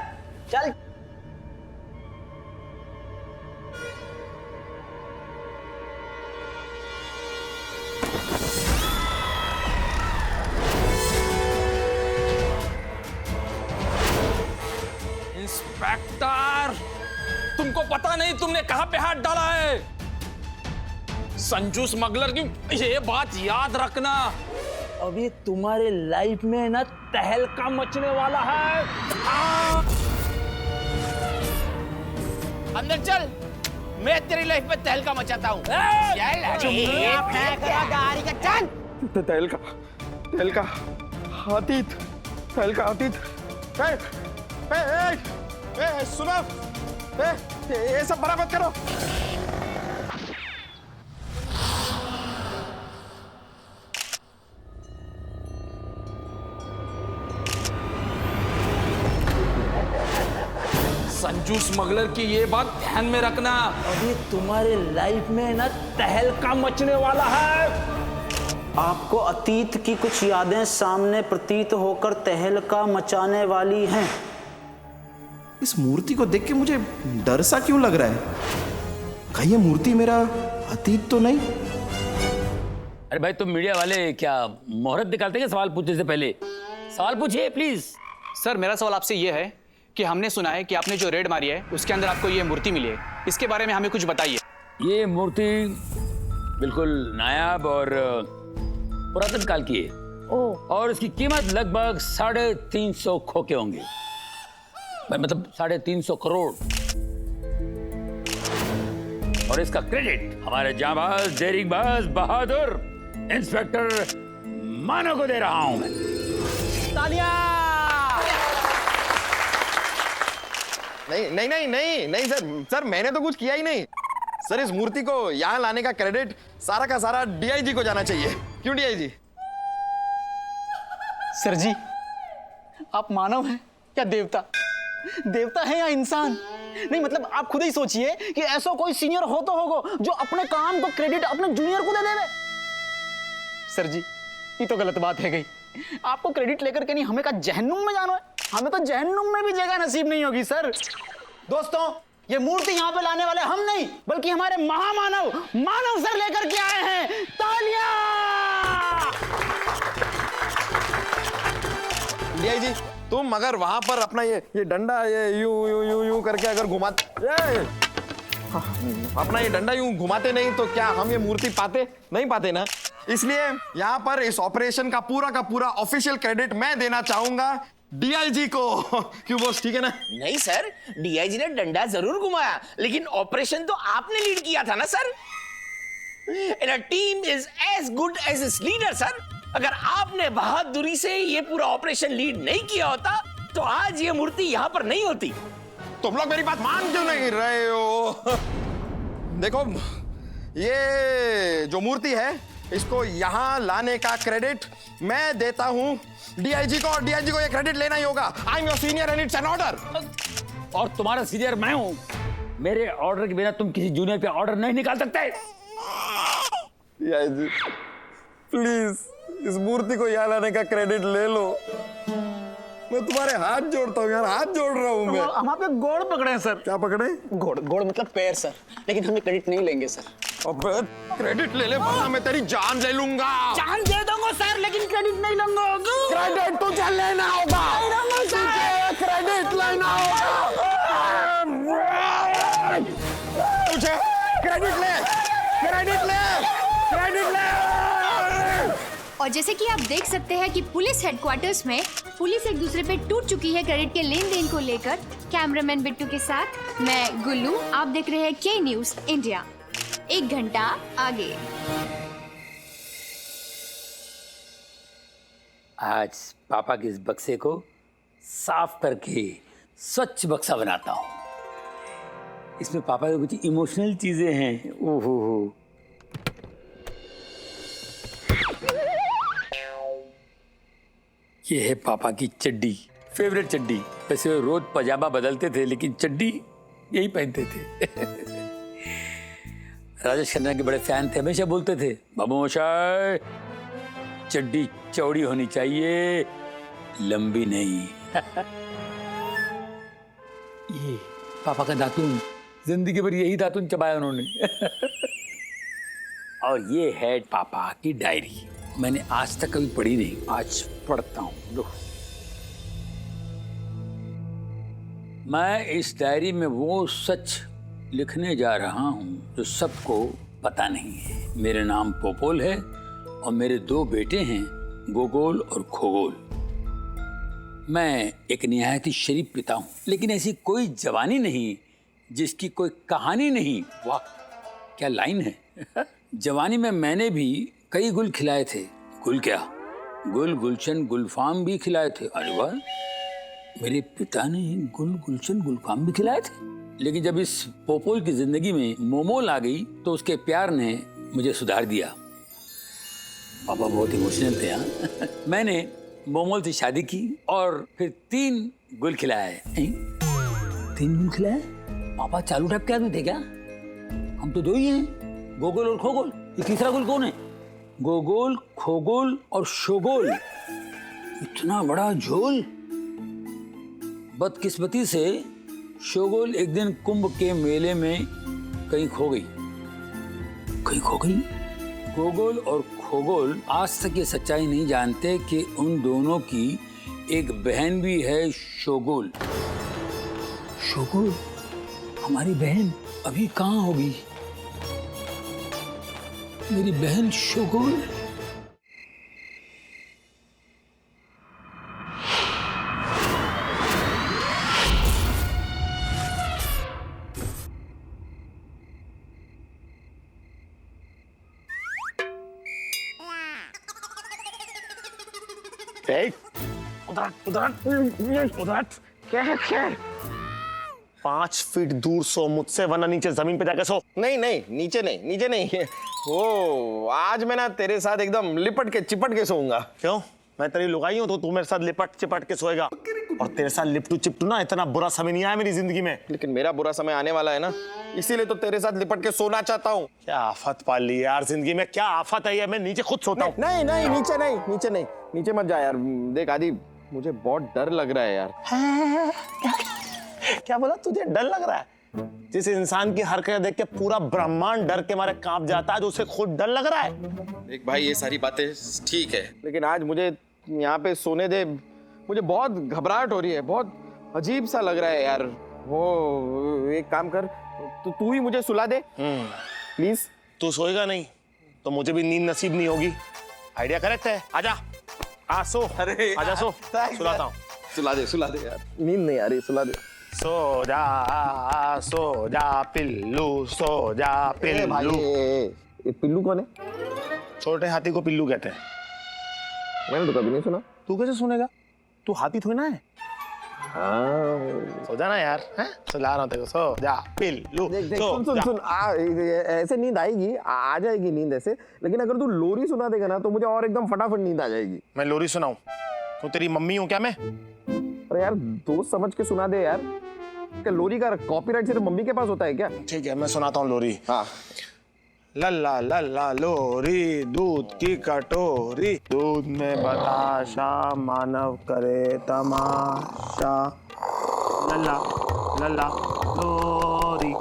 चल। इंस्पेक्टर, तुमको पता नहीं तुमने कहां पे हाथ डाला है? संजू स्मगलर की ये बात याद रखना। अभी तुम्हारे लाइफ में ना तहलका मचने वाला है। अंदर चल, मैं तेरी लाइफ में तहलका मचाता हूँ। तहलका तहलका अतीत, तहलका अतीत। सुनो, ये सब बराबर करो। संजू स्मगलर की ये बात ध्यान में रखना। अभी तुम्हारे लाइफ में ना तहलका मचने वाला है। आपको अतीत की कुछ यादें सामने प्रतीत होकर तहलका मचाने वाली हैं। इस मूर्ति को देख के मुझे डर सा क्यों लग रहा है? कहीं ये मूर्ति मेरा अतीत तो नहीं? अरे भाई, तुम मीडिया वाले क्या मोहरत निकालते हैं सवाल पूछने से पहले? सवाल पूछिए प्लीज। सर, मेरा सवाल आपसे ये है कि हमने सुना है कि आपने जो रेड मारी है उसके अंदर आपको ये मूर्ति मिली है, इसके बारे में हमें कुछ बताइए। ये मूर्ति बिल्कुल नायाब और पुरातन काल की है। और इसकी कीमत लगभग 350 खोके होंगे, मतलब 350 करोड़। और इसका क्रेडिट हमारे जांबाज डेरिंगबाज बहादुर इंस्पेक्टर मानो को दे रहा हूं मैं। तालियां। नहीं नहीं नहीं नहीं नहीं सर, मैंने तो कुछ किया ही नहीं सर। इस मूर्ति को यहाँ लाने का क्रेडिट सारा का सारा डीआईजी को जाना चाहिए। क्यों डीआईजी? सर जी, आप मानव हैं या देवता? देवता है या इंसान? नहीं मतलब आप खुद ही सोचिए कि ऐसा कोई सीनियर हो तो होगा जो अपने काम को क्रेडिट अपने जूनियर को दे देवे। सर जी, ये तो गलत बात है गई। आपको क्रेडिट लेकर के नहीं, हमें का जहन्नुम में जाना है। हमें तो जहन्नुम में भी जगह नसीब नहीं होगी सर। दोस्तों, ये मूर्ति यहाँ पे लाने वाले हम नहीं बल्कि हमारे महामानव मानव सर लेकर के आए हैं। तालियां। डीआईजी, तुम अगर वहां पर अपना ये डंडा ये यूं यूं यूं यूं करके अगर अपना ये डंडा यूं घुमाते नहीं तो क्या हम ये मूर्ति पाते? नहीं पाते ना। इसलिए यहाँ पर इस ऑपरेशन का पूरा ऑफिशियल क्रेडिट मैं देना चाहूंगा डीआईजी को। क्यों बॉस, ठीक है ना? नहीं सर, डीआईजी ने डंडा जरूर घुमाया, लेकिन ऑपरेशन तो आपने लीड किया था ना sir. And a team is as good as its leader sir. अगर आपने बहादुरी से ये पूरा ऑपरेशन लीड नहीं किया होता तो आज ये मूर्ति यहाँ पर नहीं होती। तुम लोग मेरी बात मान क्यों नहीं रहे हो? देखो, ये जो मूर्ति है इसको यहाँ लाने का क्रेडिट मैं देता हूँ डीआईजी को, और डीआईजी को ये क्रेडिट लेना ही होगा। I am your senior and it's an order. और तुम्हारा सीनियर मैं हूं। मेरे ऑर्डर के बिना तुम किसी जूनियर पे ऑर्डर नहीं निकाल सकते। डीआईजी प्लीज इस मूर्ति को यहाँ लाने का क्रेडिट ले लो। मैं तुम्हारे हाथ जोड़ता हूँ यार, हाथ जोड़ रहा हूँ मैं। हम आपके गोड़ पकड़े हैं सर। क्या पकड़े? गोड़, गोड़ मतलब पैर सर, लेकिन हम क्रेडिट नहीं लेंगे सर। अबे क्रेडिट ले ले वरना मैं तेरी जान ले लूंगा। जान दे दूंगा सर, लेकिन क्रेडिट नहीं लूंगा। क्रेडिट तुझे लेना होगा, तुझे क्रेडिट लेना होगा, तुझे क्रेडिट ले, क्रेडिट ले, क्रेडिट ले। और जैसे कि आप देख सकते हैं कि पुलिस हेडक्वार्टर्स में पुलिस एक दूसरे पे टूट चुकी है क्रेडिट के लेन देन को लेकर। कैमरामैन बिट्टू के साथ मैं गुल्लू, आप देख रहे हैं के न्यूज इंडिया। 1 घंटा आगे। आज पापा के इस बक्से को साफ करके स्वच्छ बक्सा बनाता हूँ। इसमें पापा की कुछ इमोशनल चीजें हैं। ओहो हो। ये है पापा की चड्डी, फेवरेट चड्डी। वैसे वो रोज पजामा बदलते थे लेकिन चड्डी यही पहनते थे। राजेश खन्ना के बड़े फैन थे, हमेशा बोलते थे बाबू मोशाय चड्डी चौड़ी होनी चाहिए, लंबी नहीं। ये पापा का दातून, जिंदगी भर यही दातून चबाया उन्होंने। और ये है पापा की डायरी। मैंने आज तक कभी पढ़ी नहीं, आज पढ़ता हूं। लो, मैं इस डायरी में वो सच लिखने जा रहा हूं जो सबको पता नहीं है। मेरा नाम पोपोल है और मेरे 2 बेटे हैं, गोगोल और खोगोल। मैं एक निहायत ही शरीफ पिता हूं, लेकिन ऐसी कोई जवानी नहीं जिसकी कोई कहानी नहीं। वाह क्या लाइन है। जवानी में मैंने भी कई गुल खिलाए थे। गुल क्या, गुल गुलशन गुलफाम भी खिलाए थे। अरे वाह, मेरे पिता ने गुल गुलशन गुलफाम भी खिलाए थे। लेकिन जब इस पोपोल की जिंदगी में मोमोल आ गई तो उसके प्यार ने मुझे सुधार दिया। पापा बहुत इमोशनल थे। हाँ। मैंने मोमोल से शादी की और फिर 3 गुल खिलाए। 3 गुल खिलाए? पापा चालू टाइप के आदमी थे क्या? हम तो 2 ही हैं, गोगोल और खोगोल। ये तीसरा गुल कौन है? गोगोल, खोगोल और शोगोल। इतना बड़ा झोल। बदकिस्मती से शोगोल एक दिन कुंभ के मेले में कहीं खो गई। गोगोल और खोगोल आज तक ये सच्चाई नहीं जानते कि उन दोनों की एक बहन भी है, शोगोल। शोगोल हमारी बहन अभी कहाँ होगी? मेरी बहन शोगोल। उधर क्या 5 फीट दूर सो मुझसे, वरना नीचे जमीन पे जाके सो। नहीं नहीं, नीचे नहीं। ओ आज मैं ना तेरे साथ एकदम लिपट के चिपट के सोऊंगा। क्यों? मैं तेरी लुगाई हूं तो तू मेरे साथ लिपट चिपट के सोएगा। और तेरे साथ लिपटू चिपटू ना इतना बुरा समय नहीं आया मेरी जिंदगी में। लेकिन मेरा बुरा समय आने वाला है ना, इसीलिए तो तेरे साथ लिपट के सोना चाहता हूँ। क्या आफत पाल ली यार जिंदगी में, क्या आफत है ये। मैं नीचे खुद सोता हूँ। नहीं, नीचे मत जा यार। देख आदि, मुझे बहुत डर लग रहा है यार। क्या बोला? तुझे डर लग रहा है? जिस इंसान की हरकत देख के पूरा ब्रह्मांड डर के मारे कांप जाता है, जो उसे खुद डर लग रहा है। देख भाई, ये सारी बातें ठीक है, लेकिन आज मुझे यहाँ पे सोने दे। मुझे बहुत घबराहट हो रही है, बहुत अजीब सा लग रहा है यार। वो एक काम कर, तो तू ही मुझे सुला दे प्लीज। तू सोएगा नहीं तो मुझे भी नींद नसीब नहीं होगी। आइडिया करेक्ट है। आजा, आ सो। अरे आजा सो, सुलाता हूँ। सुला दे यार, नींद नहीं आ रही, सुला दे। सो जा पिल्लू, सो जा ए भाई, पिल्लू। ये पिल्लू कौन है? छोटे हाथी को पिल्लू कहते हैं। मैंने तो कभी नहीं सुना। तू कैसे सुनेगा? तू हाथी थोड़ी ना है। हाँ, सो जा ना यार, हैं? सुला रहा हूँ तेरे को, सो जा पिल्लू, देख सो सुन जा। सुन ऐसे नींद आएगी, आ जाएगी नींद ऐसे, लेकिन अगर तू लोरी सुना देगा ना तो मुझे और एकदम फटाफट नींद आ जाएगी। मैं लोरी सुनाऊं? तो तेरी मम्मी हूँ क्या मैं? अरे यार दोस्त समझ के सुना दे यार। क्या लोरी का कॉपीराइट सिर्फ मम्मी के पास होता है क्या? ठीक है, मैं सुनाता हूँ लोरी। हाँ। लल्ला लल्ला लोरी, दूध की कटोरी, दूध में बताशा, मानव करे तमाशा। लल्ला लल्ला लोरी।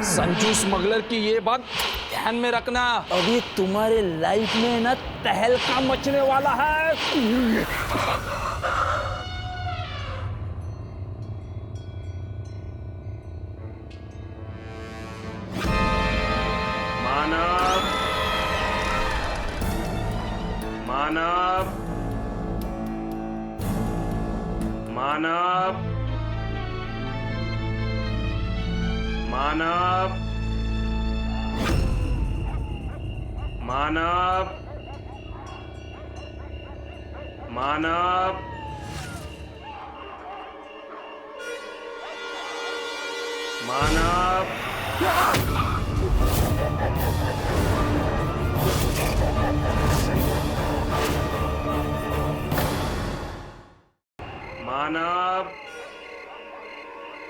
संजू स्मगलर की ये बात ध्यान में रखना, अभी तुम्हारे लाइफ में ना तहलका मचने वाला है। मानव, मानव, मानव, मानव, मानव, मानव, मानव,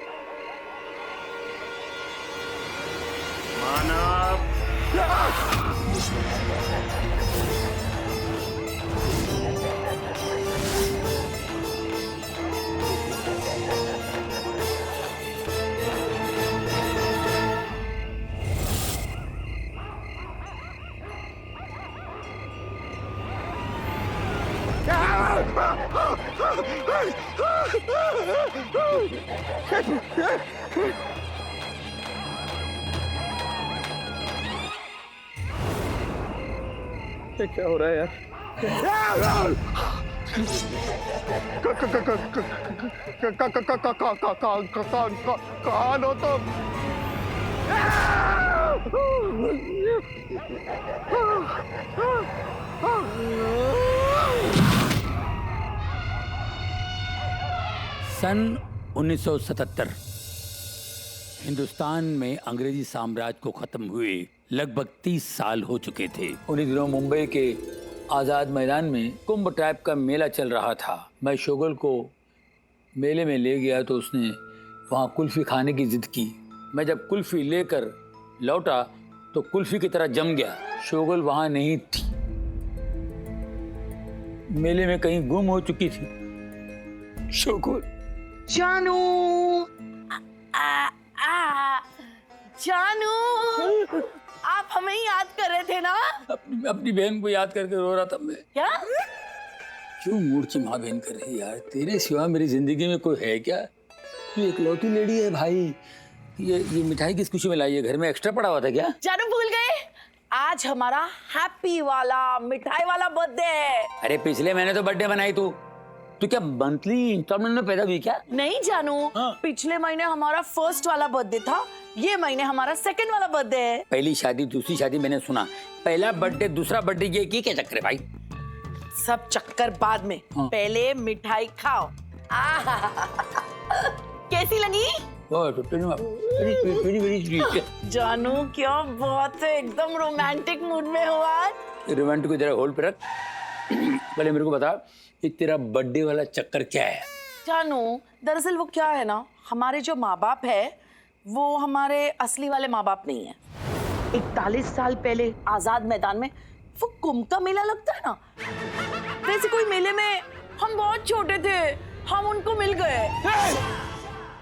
मानव, मानव, क्या हो रहा है यार? कौन हो तुम? सन 1977 हिंदुस्तान में अंग्रेजी साम्राज्य को खत्म हुए लगभग 30 साल हो चुके थे। उन्हीं दिनों मुंबई के आज़ाद मैदान में कुंभ टाइप का मेला चल रहा था। मैं शोगल को मेले में ले गया तो उसने वहाँ कुल्फ़ी खाने की जिद की। मैं जब कुल्फ़ी लेकर लौटा तो कुल्फ़ी की तरह जम गया। शोगल वहाँ नहीं थी, मेले में कहीं गुम हो चुकी थी। शोगल, जानू, जानू, आप हमें ही याद कर रहे थे ना? अपनी बहन को याद करके रो रहा था मैं। क्या? क्यों मूड की माँ बहन कर रही है यार? तेरे सिवा मेरी जिंदगी में कोई है क्या? तू इकलौती लेडी है भाई। ये मिठाई किस खुशी में लाई है? घर में एक्स्ट्रा पड़ा हुआ था क्या? जानू भूल गए, आज हमारा हैप्पी वाला मिठाई वाला बर्थडे है। अरे पिछले महीने तो बर्थडे बनाई तू क्या मंथली इंस्टॉलमेंट में पैदा हुई क्या? नहीं जानू, पिछले महीने हमारा फर्स्ट वाला बर्थडे था, ये महीने हमारा सेकंड वाला बर्थडे है। पहली शादी दूसरी शादी मैंने सुना, पहला बर्थडे दूसरा बर्थडे ये क्या चक्कर है भाई? सब चक्कर बाद में, पहले मिठाई खाओ। कैसी लगी? जानू क्या बात है, एकदम रोमांटिक मूड में हो आज। रोमांटिक को जरा होल्ड पे रख। पहले मेरे को बता कि तेरा बर्थडे वाला चक्कर क्या है? जानू दरअसल वो क्या है ना, हमारे जो माँ बाप है वो हमारे असली वाले माँ बाप नहीं है। 41 साल पहले आजाद मैदान में वो कुंभ का मेला लगता है ना, वैसे कोई मेले में हम बहुत छोटे थे, हम उनको मिल गए।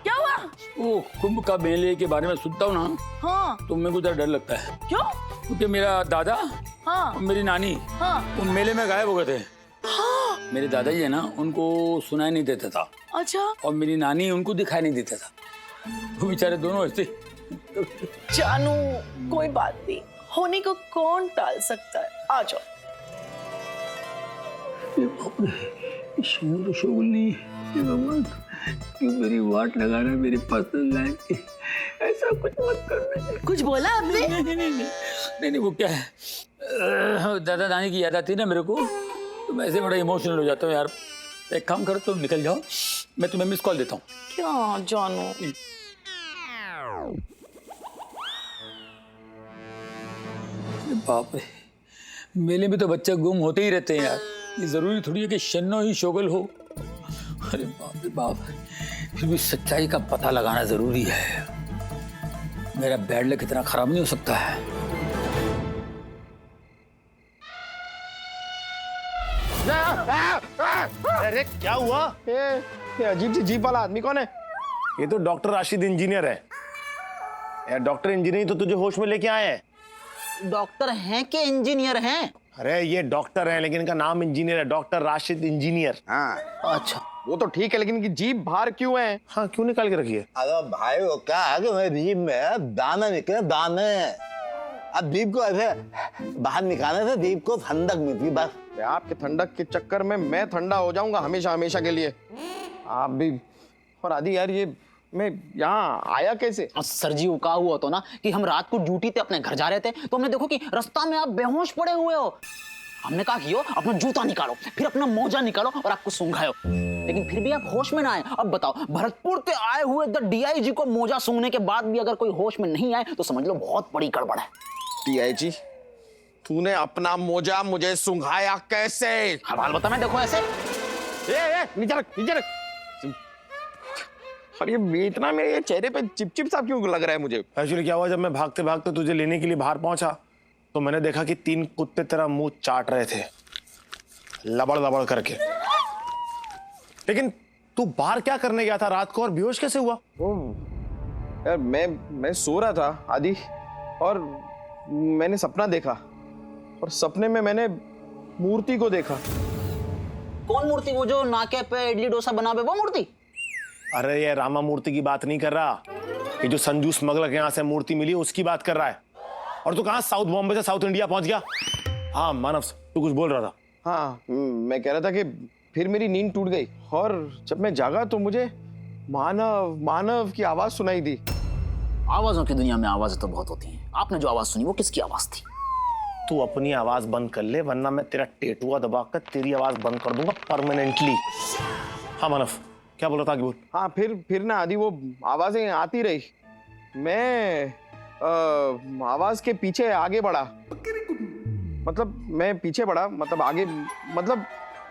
क्या हुआ? वो कुंभ का मेले के बारे में सुनता हूँ ना, हाँ। तो मेरे को जरा डर लगता है। क्यों? क्योंकि मेरा दादा हाँ। और मेरी नानी हाँ। वो मेले में गायब हो गए थे। हाँ। मेरे दादाजी है ना, उनको सुनाई नहीं देता था। अच्छा। और मेरी नानी उनको दिखाई नहीं देता था। वो बेचारे दोनों ऐसे। जानू, कोई बात नहीं, होने को कौन टाल सकता है। आ जाओ। शोगुल नहीं है भगवान, क्यों मेरी वाट लगा रहा है मेरी पर्सनल लाइफ की। ऐसा कुछ मत करना। कुछ बोला आपने? नहीं, वो क्या है, दादा दानी की याद आती है ना मेरे को, तो मैं ऐसे बड़ा इमोशनल हो जाता हूँ यार। एक काम करो, तुम निकल जाओ, मैं तुम्हें मिस कॉल देता हूँ। क्या जानू? बाप रे, मेले में तो बच्चे गुम होते ही रहते हैं यार। ये जरूरी थोड़ी है कि शन्नो ही शोगल हो। अरे बाप रे बाप, फिर भी सच्चाई का पता लगाना जरूरी है। मेरा बैड लक इतना खराब नहीं हो सकता है। अरे क्या हुआ? ये अजीब सी जीप वाला आदमी कौन है? ये तो डॉक्टर राशिद इंजीनियर है। यार डॉक्टर इंजीनियर तो तुझे होश में लेके आए हैं। डॉक्टर हैं कि इंजीनियर हैं? अरे ये डॉक्टर हैं, लेकिन इनका नाम इंजीनियर है, डॉक्टर राशिद इंजीनियर। हाँ। अच्छा, वो तो ठीक है, लेकिन इनकी जीप बाहर क्यों है? हाँ, क्यों निकाल के रखी है? अरे भाई वो क्या है कि मेरी जीभ में दाने निकले, दाने। अब जीभ को ऐसे बाहर निकालने से जीभ को ठंडक मिलती बस। आपके ठंडक के चक्कर में मैं ठंडा हो जाऊंगा हमेशा हमेशा के लिए। आप भी। और आदि यार, ये मैं यहाँ आया कैसे? सर जी, वो कहा हुआ तो ना कि हम रात को ड्यूटी पे अपने घर जा रहे थे, तो हमने देखो कि रास्ता में आप बेहोश पड़े हुए हो। हमने कहा कि अपना जूता निकालो, फिर अपना मोजा निकालो और आपको सूंघाओ, लेकिन फिर भी आप होश में ना आए। अब बताओ, भरतपुर से आए हुए द डीआईजी को मोजा सूंघने के बाद भी अगर कोई होश में नहीं आए तो समझ लो बहुत बड़ी गड़बड़ है। डीआईजी, तूने अपना मोजा मुझे सूंघाया कैसे? हवाल बता, मैं देखो ऐसे। नीचे रख, नीचे रख। और ये इतना मेरे चेहरे पे चिपचिप सा क्यों लग रहा है मुझे? एक्चुअली क्या हुआ, जब मैं भागते भागते तुझे लेने के लिए बाहर पहुंचा तो मैंने देखा कि 3 कुत्ते तेरा मुंह चाट रहे थे, लबड़ लबड़ करके। लेकिन तू बाहर क्या करने गया था रात को और बेहोश कैसे हुआ? यार मैं सो रहा था आदि, और मैंने सपना देखा, और सपने में मैंने मूर्ति को देखा। कौन मूर्ति? वो जो नाके पे इडली डोसा बना हुआ वो मूर्ति? अरे ये रामा मूर्ति की बात नहीं कर रहा, ये जो संजू स्मगलर के यहाँ से मूर्ति मिली उसकी बात कर रहा है। और तू कहाँ साउथ बॉम्बे से साउथ इंडिया पहुंच गया? हाँ मानव, तू कुछ बोल रहा था। हाँ, मैं कह रहा था कि फिर मेरी नींद टूट गई, और जब मैं जागा तो मुझे मानव मानव की आवाज सुनाई दी। आवाजों की दुनिया में आवाजें तो बहुत होती हैं। आपने जो आवाज सुनी वो किसकी आवाज थी? तू अपनी आवाज बंद कर ले, वरना मैं तेरा टेटुआ दबाकर तेरी आवाज बंद कर दूंगा परमानेंटली। हाँ मानव, क्या बोल रहा था? बोल। हाँ, फिर ना आदि वो आवाजें आती रही। मैं आवाज के पीछे आगे बढ़ा, मतलब मैं पीछे बढ़ा, मतलब आगे, मतलब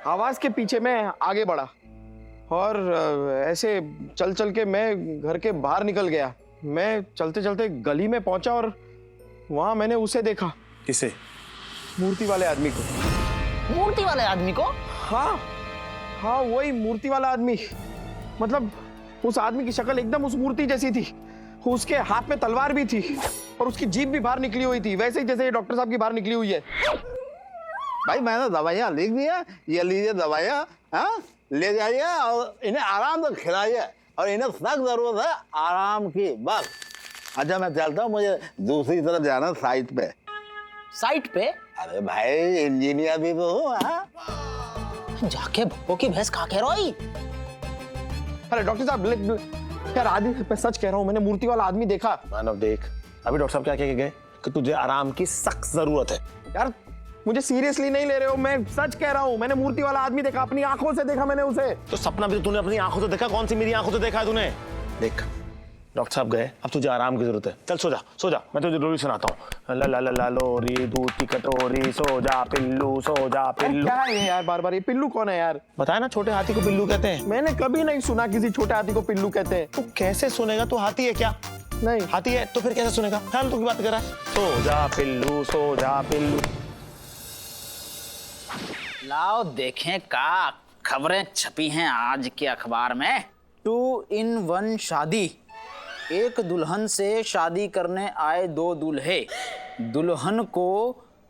आवाज के पीछे मैं आगे बढ़ा, और ऐसे चल चल के मैं घर के बाहर निकल गया। मैं चलते चलते गली में पहुंचा और वहां मैंने उसे देखा। किसे? मूर्ति वाले आदमी को। मूर्ति वाले आदमी को? हाँ हाँ, वही मूर्ति वाला आदमी। मतलब उस आदमी की शक्ल एकदम उस मूर्ति जैसी थी। उसके हाथ में तलवार भी थी, और उसकी जीभ भी बाहर निकली हुई थी, वैसे ही जैसे ये डॉक्टर साहब की बाहर निकली हुई है। भाई मैंने दवाइयाँ लिख दिया, ये लीजिए दवाइयाँ, हाँ ले जाइए और इन्हें आराम से खिलाइए, और इन्हें सख्त जरूरत है आराम की, बस। अच्छा मैं चलता हूँ, मुझे दूसरी तरफ जाना साइट पे। साइट पे? अरे भाई इंजीनियर भी तो हूँ। जाके भक्को की भैंस खा के रोई। अरे डॉक्टर साहब, यार आदि मैं सच कह रहा हूँ, मैंने मूर्ति वाला आदमी देखा। मानव देख, अभी डॉक्टर साहब क्या कह के गए कि तुझे आराम की सख्त जरूरत है। यार मुझे सीरियसली नहीं ले रहे हो, मैं सच कह रहा हूँ, मैंने मूर्ति वाला आदमी देखा, अपनी आंखों से देखा मैंने उसे। तो सपना भी तो तूने अपनी आंखों से देखा? कौन सी मेरी आंखों से देखा है तूने? देख, डॉक्टर साहब गए, अब तुझे आराम की जरूरत है। चल सो जा, सो जा, मैं तुझे लोरी सुनाता हूँ। ला ला ला ला लोरी दूध की कटोरी, सो जा पिल्लू, सो जा पिल्लू। क्या है यार बार बार? ये पिल्लू कौन है यार? बताया ना, छोटे हाथी को पिल्लू कहते हैं। मैंने कभी नहीं सुना किसी छोटे हाथी को पिल्लू कहते हैं। तू कैसे सुनेगा? तू हाथी है क्या? नहीं। हाथी है तो फिर कैसे सुनेगा? ख्याल तो की बात कर रहा है। सो जा पिल्लू, सो जा पिल्लू। लाओ देखें का खबरें छपी हैं आज के अखबार में। 2 in 1 शादी। एक दुल्हन से शादी करने आए 2 दूल्हे। दुल्हन को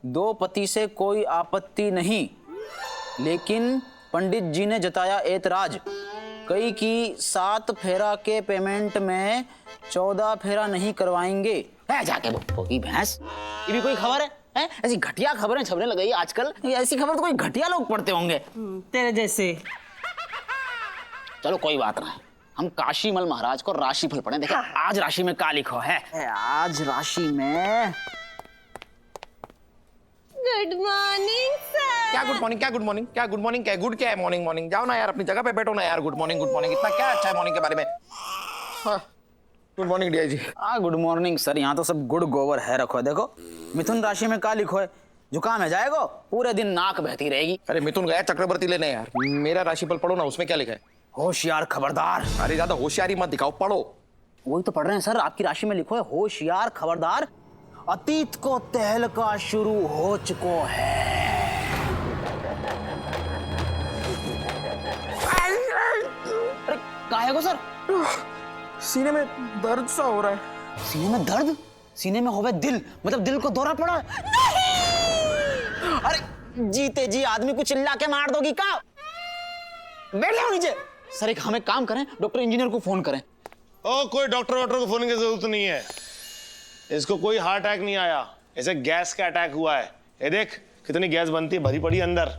2 पति से कोई आपत्ति नहीं, लेकिन पंडित जी ने जताया ऐतराज। कई की 7 फेरा के पेमेंट में 14 फेरा नहीं करवाएंगे। है जाके भुट्टो की भैंस, ये भी कोई खबर है? ऐसी घटिया खबरें छपने लग गई आजकल। ऐसी खबर तो कोई घटिया लोग पढ़ते होंगे तेरे जैसे। चलो कोई बात नहीं, हम काशीमल महाराज को राशिफल पढ़े। देखे आज राशि में क्या लिखा है। आज राशि में गुड मॉर्निंग सर। क्या गुड मॉर्निंग, क्या गुड मॉर्निंग, क्या गुड मॉर्निंग, क्या गुड, क्या है मॉर्निंग मॉर्निंग? जाओ ना यार, अपनी जगह पे बैठो ना यार। गुड मॉर्निंग, गुड मॉर्निंग, इतना क्या अच्छा है मॉर्निंग के बारे में? Good morning DIG. Good morning sir. यहाँ तो सब गुड़ गोबर है रखो है। देखो मिथुन राशि में क्या लिखो है? जुकाम है जाएगा, पूरे दिन नाक बहती रहेगी। अरे मिथुन गया चक्रवर्ती लेने यार। मेरा राशिफल पढ़ो ना, उसमें क्या लिखा है? होशियार खबरदार। अरे ज्यादा होशियारी मत दिखाओ, पढ़ो। वही तो पढ़ रहे हैं सर, आपकी राशि में लिखो है होशियार खबरदार, अतीत को तहलका शुरू हो चुको है। अरे काहे को सर? सीने में दर्द सा हो रहा है। सीने में दर्द? सीने में होवे दिल, मतलब दिल को दौरा पड़ा है? नहीं! अरे जीते जी आदमी को चिल्ला के मार दोगी का? बैठ जाओ नीचे। सर एक हमें काम करें, डॉक्टर इंजीनियर को फोन करें। कोई डॉक्टर को फोन की जरूरत नहीं है। इसको कोई हार्ट अटैक नहीं आया, इसे गैस का अटैक हुआ है। ये देख कितनी गैस बनती है, भरी पड़ी अंदर।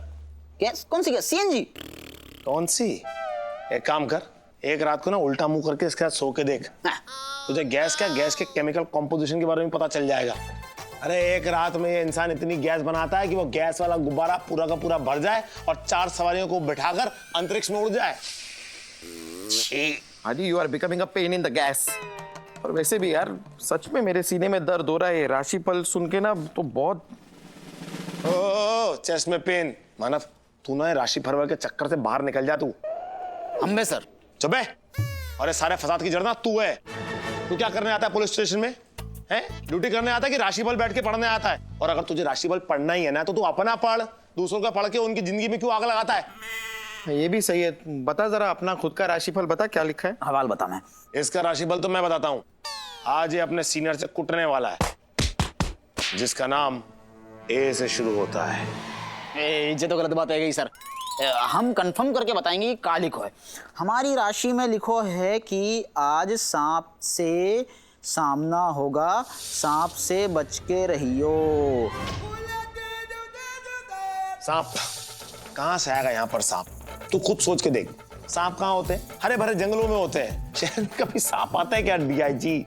गैस? कौन सी गैस? सीएनजी? कौन सी? एक काम कर, एक रात को ना उल्टा मुंह करके इसके साथ सो के देख, तुझे गैस के केमिकल कॉम्पोजिशन के बारे में पता चल जाएगा। अरे एक रात में ये इंसान इतनी गैस बनाता है कि वो गैस वाला गुब्बारा पूरा का पूरा भर जाए और 4 सवारियों को बिठाकर अंतरिक्ष में उड़ जाए। Haji you are becoming a pain in the gas. और वैसे भी यार सच में मेरे सीने में दर्द हो रहा है। राशिफल सुन के ना तो बहुत चेस्ट में पेन। मानव तू ना राशिफल के चक्कर से बाहर निकल जा। तू अम्बे सर चुप है। और ये सारे फसाद की जड़ ना तू है। तू क्या करने आता है पुलिस स्टेशन में? है ड्यूटी करने आता है कि राशिफल बैठ के पढ़ने आता है? और अगर तुझे राशिफल पढ़ना ही है ना तो तू अपना पढ़, दूसरों का पढ़ के उनकी जिंदगी में क्यों आग लगाता है? ये भी सही है। बता जरा अपना खुद का राशिफल बता, क्या लिखा है? हवाल बता। मैं इसका राशिफल तो मैं बताता हूं। आज ये अपने सीनियर से कुटने वाला है, जिसका नाम ए से शुरू होता है। ये तो गलत बात है सर। हम कंफर्म करके बताएंगे कि क्या लिखो है। हमारी राशि में लिखो है कि आज सांप से सामना होगा, सांप से बच के रहियो। सांप कहां से आएगा यहाँ पर? सांप तू खुद सोच के देख। सांप कहाँ होते हैं? हरे भरे जंगलों में होते हैं। शहर में कभी सांप आता है क्या डीआईजी?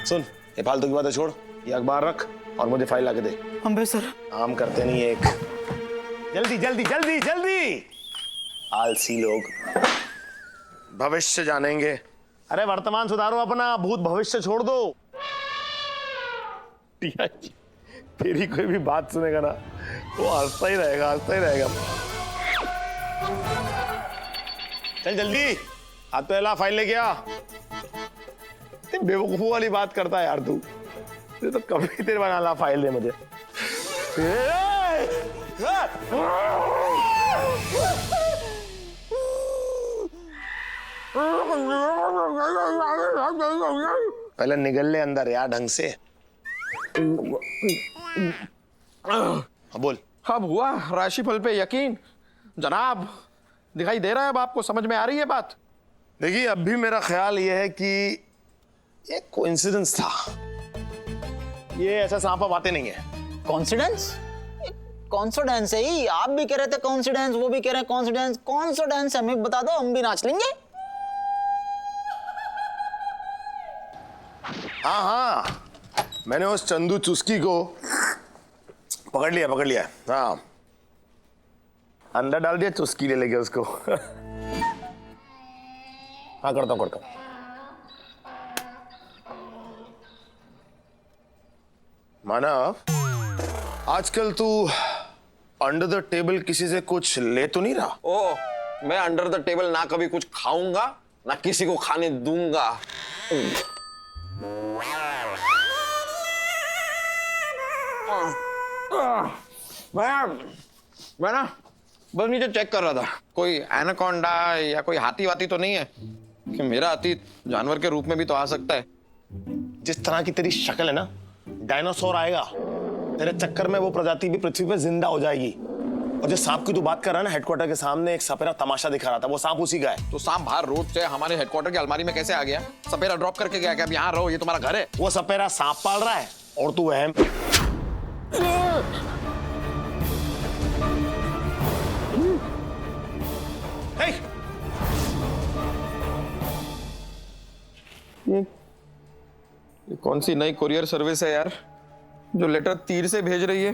सुन ये फालतू की बातें छोड़, ये अखबार रख और मुझे फाइल लाके दे। अम्बे सर काम करते नहीं एक। जल्दी जल्दी जल्दी जल्दी। आलसी लोग भविष्य जानेंगे। अरे वर्तमान सुधारो अपना, भूत भविष्य छोड़ दो। तेरी कोई भी बात सुनेगा ना वो हंसता ही रहेगा, हंसता ही रहेगा। चल जल्दी हाथ पे ला, फाइल लेके आ। बेवकूफों वाली बात करता है यार तू। तो कभी तेरे बना ला, फाइल दे मुझे। पहले निगल ले अंदर यार ढंग से। बोल। अब हुआ राशिफल पे यकीन जनाब? दिखाई दे रहा है अब आपको? समझ में आ रही है बात? देखिए अब भी मेरा ख्याल ये है कि ये कोइंसिडेंस था। ये ऐसा सांप आते नहीं है। कॉन्सिडेंस? कॉन्सिडेंस है ही। आप भी कह रहे थे कॉन्सिडेंस, वो भी कह रहे हैं कॉन्सिडेंस। कॉन्सिडेंस हमें बता दो, हम भी नाच लेंगे। हाँ हाँ मैंने उस चंदू चुस्की को पकड़ लिया। हाँ अंदर डाल दिया, चुस्की ले लेके उसको। हाँ करता हूँ। मानव आजकल तू अंडर द टेबल किसी से कुछ ले तो नहीं रहा? ओ मैं अंडर द टेबल ना कभी कुछ खाऊंगा ना किसी को खाने दूंगा। मैं ना बस नीचे चेक कर रहा था कोई एनाकोंडा या कोई हाथी वाती तो नहीं है कि मेरा हाथी जानवर के रूप में भी तो आ सकता है। जिस तरह की तेरी शक्ल है ना, डायनासोर आएगा तेरे चक्कर में, वो प्रजाति भी पृथ्वी पे जिंदा हो जाएगी। और जो सांप की तू बात कर रहा है ना, हेडक्वार्टर के सामने एक सपेरा तमाशा दिखा रहा था, वो सांप उसी का है। तो सांप बाहर रोड से हमारे हेडक्वार्टर की अलमारी में कैसे आ गया? सपेरा ड्रॉप करके गया कि अब यहाँ रहो, ये तुम्हारा घर है। वो सपेरा सांप पाल रहा है और तू वहम। ये कौन सी नई कुरियर सर्विस है यार, जो लेटर तीर से भेज रही है?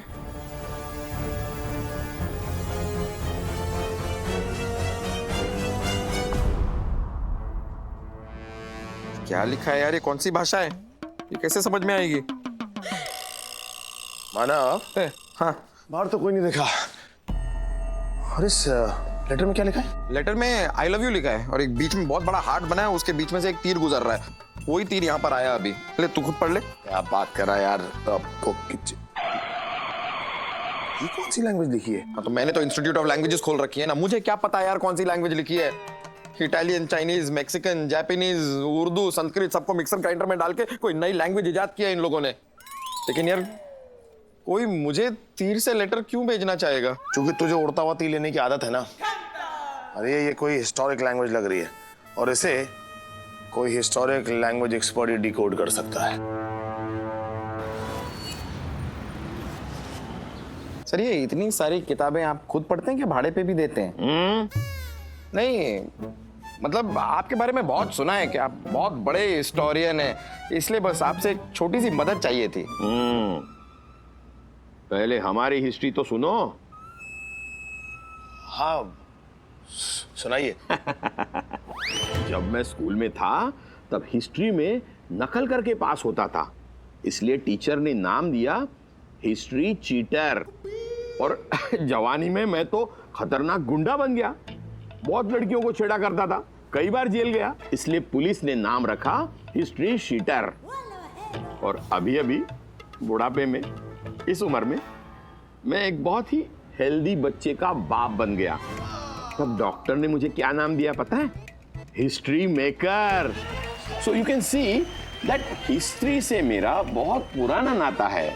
क्या लिखा है यार? ये कौन सी भाषा है? ये कैसे समझ में आएगी? मानव, हाँ, बाहर तो कोई नहीं देखा। और इस लेटर में क्या लिखा है? लेटर में आई लव यू लिखा है और एक बीच में बहुत बड़ा हार्ट बना है, उसके बीच में से एक तीर गुजर रहा है। वही तीर यहाँ पर आया अभी। ले तू खुद पढ़ ले। क्या बात कर रहा है यार, आपको ये कौन सी लैंग्वेज लिखी है? हाँ, तो मैंने तो इंस्टीट्यूट ऑफ लैंग्वेजेस खोल रखी है ना, मुझे क्या पता यार कौन सी लैंग्वेज लिखी है। Italian, Chinese, Mexican, Japanese, Urdu, Sanskrit सबको मिक्सर ग्राइंडर में डाल के कोई नई लैंग्वेज इजाद किया इन लोगों ने। लेकिन यार कोई मुझे तीर से लेटर क्यों भेजना चाहेगा? क्योंकि तुझे उड़ता हुआ तीर लेने की आदत है ना। अरे ये कोई हिस्टोरिक लैंग्वेज लग रही है और इसे कोई हिस्टोरिक लैंग्वेज एक्सपर्ट ही डिकोड कर सकता है। सर ये इतनी सारी किताबें आप खुद पढ़ते हैं कि भाड़े पे भी देते हैं? नहीं, मतलब आपके बारे में बहुत सुना है कि आप बहुत बड़े हिस्टोरियन हैं, इसलिए बस आपसे एक छोटी सी मदद चाहिए थी। पहले हमारी हिस्ट्री तो सुनो। हाँ सुनाइए। जब मैं स्कूल में था तब हिस्ट्री में नकल करके पास होता था, इसलिए टीचर ने नाम दिया हिस्ट्री चीटर। और जवानी में मैं तो खतरनाक गुंडा बन गया, बहुत लड़कियों को छेड़ा करता था, कई बार जेल गया, इसलिए पुलिस ने नाम रखा हिस्ट्री शीटर। और अभी अभी बुढ़ापे में, इस उम्र में, मैं एक बहुत ही हेल्दी बच्चे का बाप बन गया। तब डॉक्टर ने मुझे क्या नाम दिया पता है? History maker. So you can see that history से मेरा बहुत पुराना नाता है।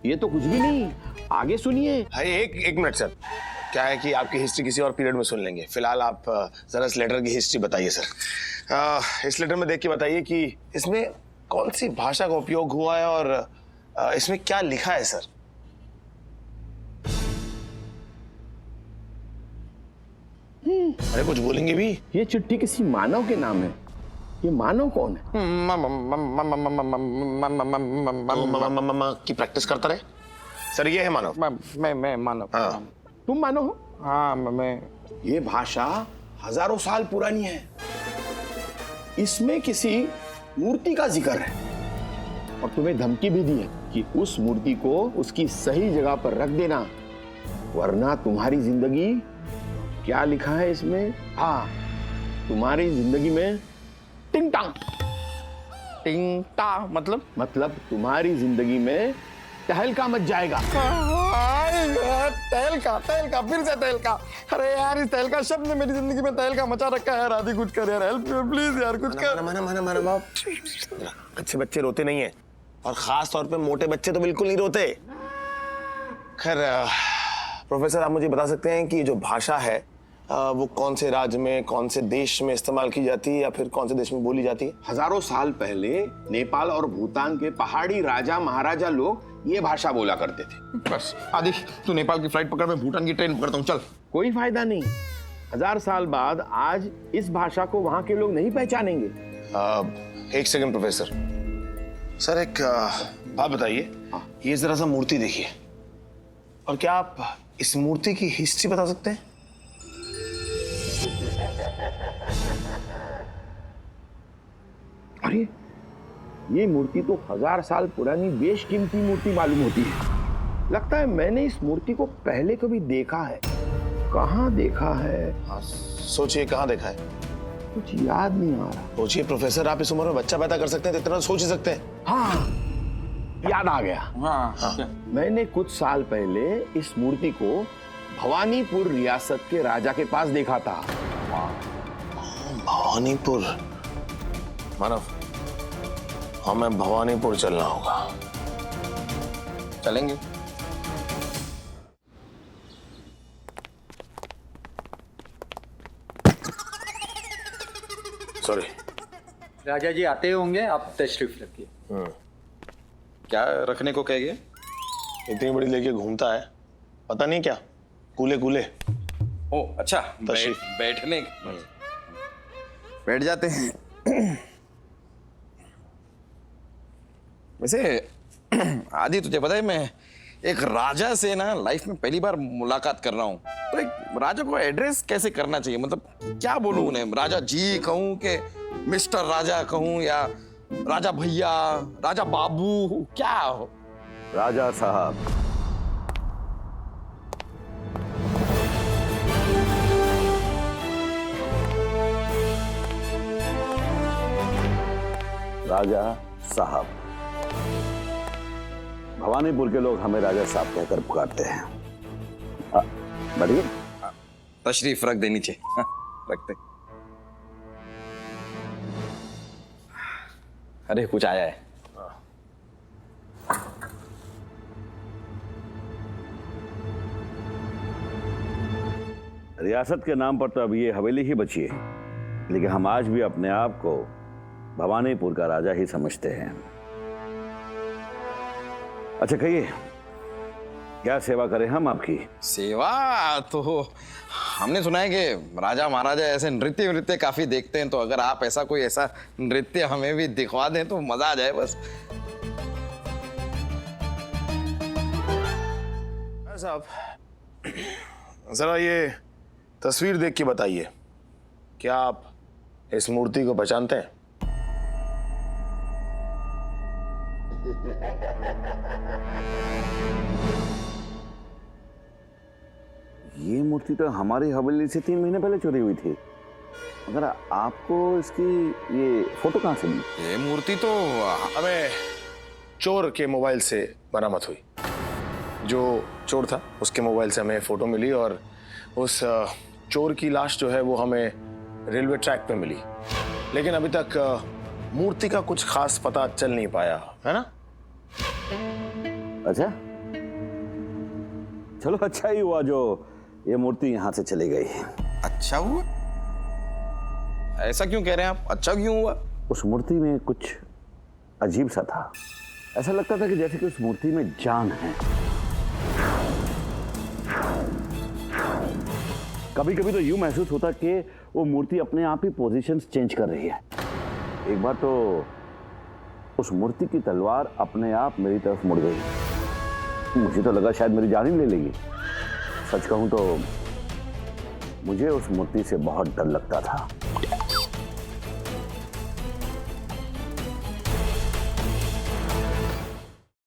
ये तो कुछ भी नहीं, आगे सुनिए। एक मिनट सर, क्या है कि आपकी हिस्ट्री किसी और पीरियड में सुन लेंगे। फिलहाल आप जरा इस लेटर की हिस्ट्री बताइए सर। इस लेटर में देख के बताइए कि इसमें कौन सी भाषा का उपयोग हुआ है और इसमें क्या लिखा है सर। अरे कुछ बोलेंगे भी? ये चिट्ठी किसी मानव के नाम है। ये मानव कौन है? की प्रैक्टिस करता रहे सर। ये है मानव। मैं मानव। हाँ। तुम मानव हो? हाँ मैं। ये भाषा हजारों साल पुरानी है। इसमें किसी मूर्ति का जिक्र है और तुम्हें धमकी भी दी है कि उस मूर्ति को उसकी सही जगह पर रख देना, वरना तुम्हारी जिंदगी, क्या लिखा है इसमें? हाँ, तुम्हारी जिंदगी में टिंग टांग। टिंग टा मतलब तुम्हारी जिंदगी में तहलका मच जाएगा। तहलका फिर से तहलका। अरे यार इस तहलका शब्द ने मेरी जिंदगी में तहलका मचा रखा है यार। आदि कुछ कर यार, हेल्प मी प्लीज यार, कुछ कर। माना अच्छे बच्चे रोते नहीं है और खास तौर पे मोटे बच्चे तो बिल्कुल नहीं रोते। खैर प्रोफेसर, आप मुझे बता सकते हैं कि जो भाषा है वो कौन से राज्य में, कौन से देश में इस्तेमाल की जाती है या फिर कौन से देश में बोली जाती है? हजारों साल पहले नेपाल और भूटान के पहाड़ी राजा महाराजा लोग ये भाषा बोला करते थे। बस आदि तू नेपाल की फ्लाइट पकड़, मैं भूटान की ट्रेन पकड़ता हूँ, चल। कोई फायदा नहीं, 1000 साल बाद आज इस भाषा को वहां के लोग नहीं पहचानेंगे। एक सेकंड प्रोफेसर। सर एक बात बताइए, ये जरा सा मूर्ति देखिए और क्या आप इस मूर्ति की हिस्ट्री बता सकते हैं? अरे ये मूर्ति तो 1000 साल पुरानी बेशकीमती मूर्ति मालूम होती है। लगता है मैंने इस मूर्ति को पहले कभी देखा है। कहाँ देखा है? हाँ, सोचिए कहाँ देखा है? कुछ याद नहीं आ रहा। सोचिए प्रोफेसर, आप इस उम्र में बच्चा पैदा कर सकते हैं तो इतना सोच ही सकते हैं। हाँ, याद आ गया। हाँ। मैंने कुछ साल पहले इस मूर्ति को भवानीपुर रियासत के राजा के पास देखा था। भवानीपुर। मानव, हमें भवानीपुर चलना होगा। चलेंगे। सॉरी। राजा जी आते होंगे, आप तशरीफ रखिए। क्या रखने को कह गए? इतनी बड़ी लेके घूमता है, पता नहीं क्या कूले कूले। ओ अच्छा, तशरीफ। बैठने बैठ जाते हैं। वैसे आदि, तुझे पता है मैं एक राजा से ना लाइफ में पहली बार मुलाकात कर रहा हूँ, तो एक राजा को एड्रेस कैसे करना चाहिए, मतलब क्या बोलूं उन्हें? राजा जी कहूं कि मिस्टर राजा कहूं, या राजा भैया, राजा बाबू, क्या हो? राजा साहब। राजा साहब। भवानीपुर के लोग हमें राजा साहब कहकर पुकारते हैं। बढ़िए, तशरीफ रख दे नीचे। रखते। अरे कुछ आया है। रियासत के नाम पर तो अब ये हवेली ही बची है, लेकिन हम आज भी अपने आप को भवानीपुर का राजा ही समझते हैं। अच्छा कहिए, क्या सेवा करें हम आपकी? सेवा तो हमने सुना है कि राजा महाराजा ऐसे नृत्य काफी देखते हैं, तो अगर आप ऐसा नृत्य हमें भी दिखवा दें तो मजा आ जाए बस। साहब, जरा ये तस्वीर देख के बताइए, क्या आप इस मूर्ति को पहचानते हैं? ये मूर्ति तो हमारी हवेली से 3 महीने पहले चोरी हुई थी। अगर आपको इसकी ये फोटो कहां से मिली? ये मूर्ति तो हमें चोर के मोबाइल से बरामद हुई। जो चोर था उसके मोबाइल से हमें फोटो मिली, और उस चोर की लाश जो है वो हमें रेलवे ट्रैक पे मिली, लेकिन अभी तक मूर्ति का कुछ खास पता चल नहीं पाया, है ना? अच्छा, चलो अच्छा ही हुआ जो ये मूर्ति यहां से चली गई। अच्छा हुआ? ऐसा क्यों कह रहे हैं आप? अच्छा क्यों हुआ? उस मूर्ति में कुछ अजीब सा था। ऐसा लगता था कि जैसे कि उस मूर्ति में जान है। कभी कभी तो यूं महसूस होता कि वो मूर्ति अपने आप ही पोजीशंस चेंज कर रही है। एक बार तो उस मूर्ति की तलवार अपने आप मेरी तरफ मुड़ गई। मुझे तो लगा शायद मेरी जान ही ले लेगी। सच कहूं तो मुझे उस मूर्ति से बहुत डर लगता था।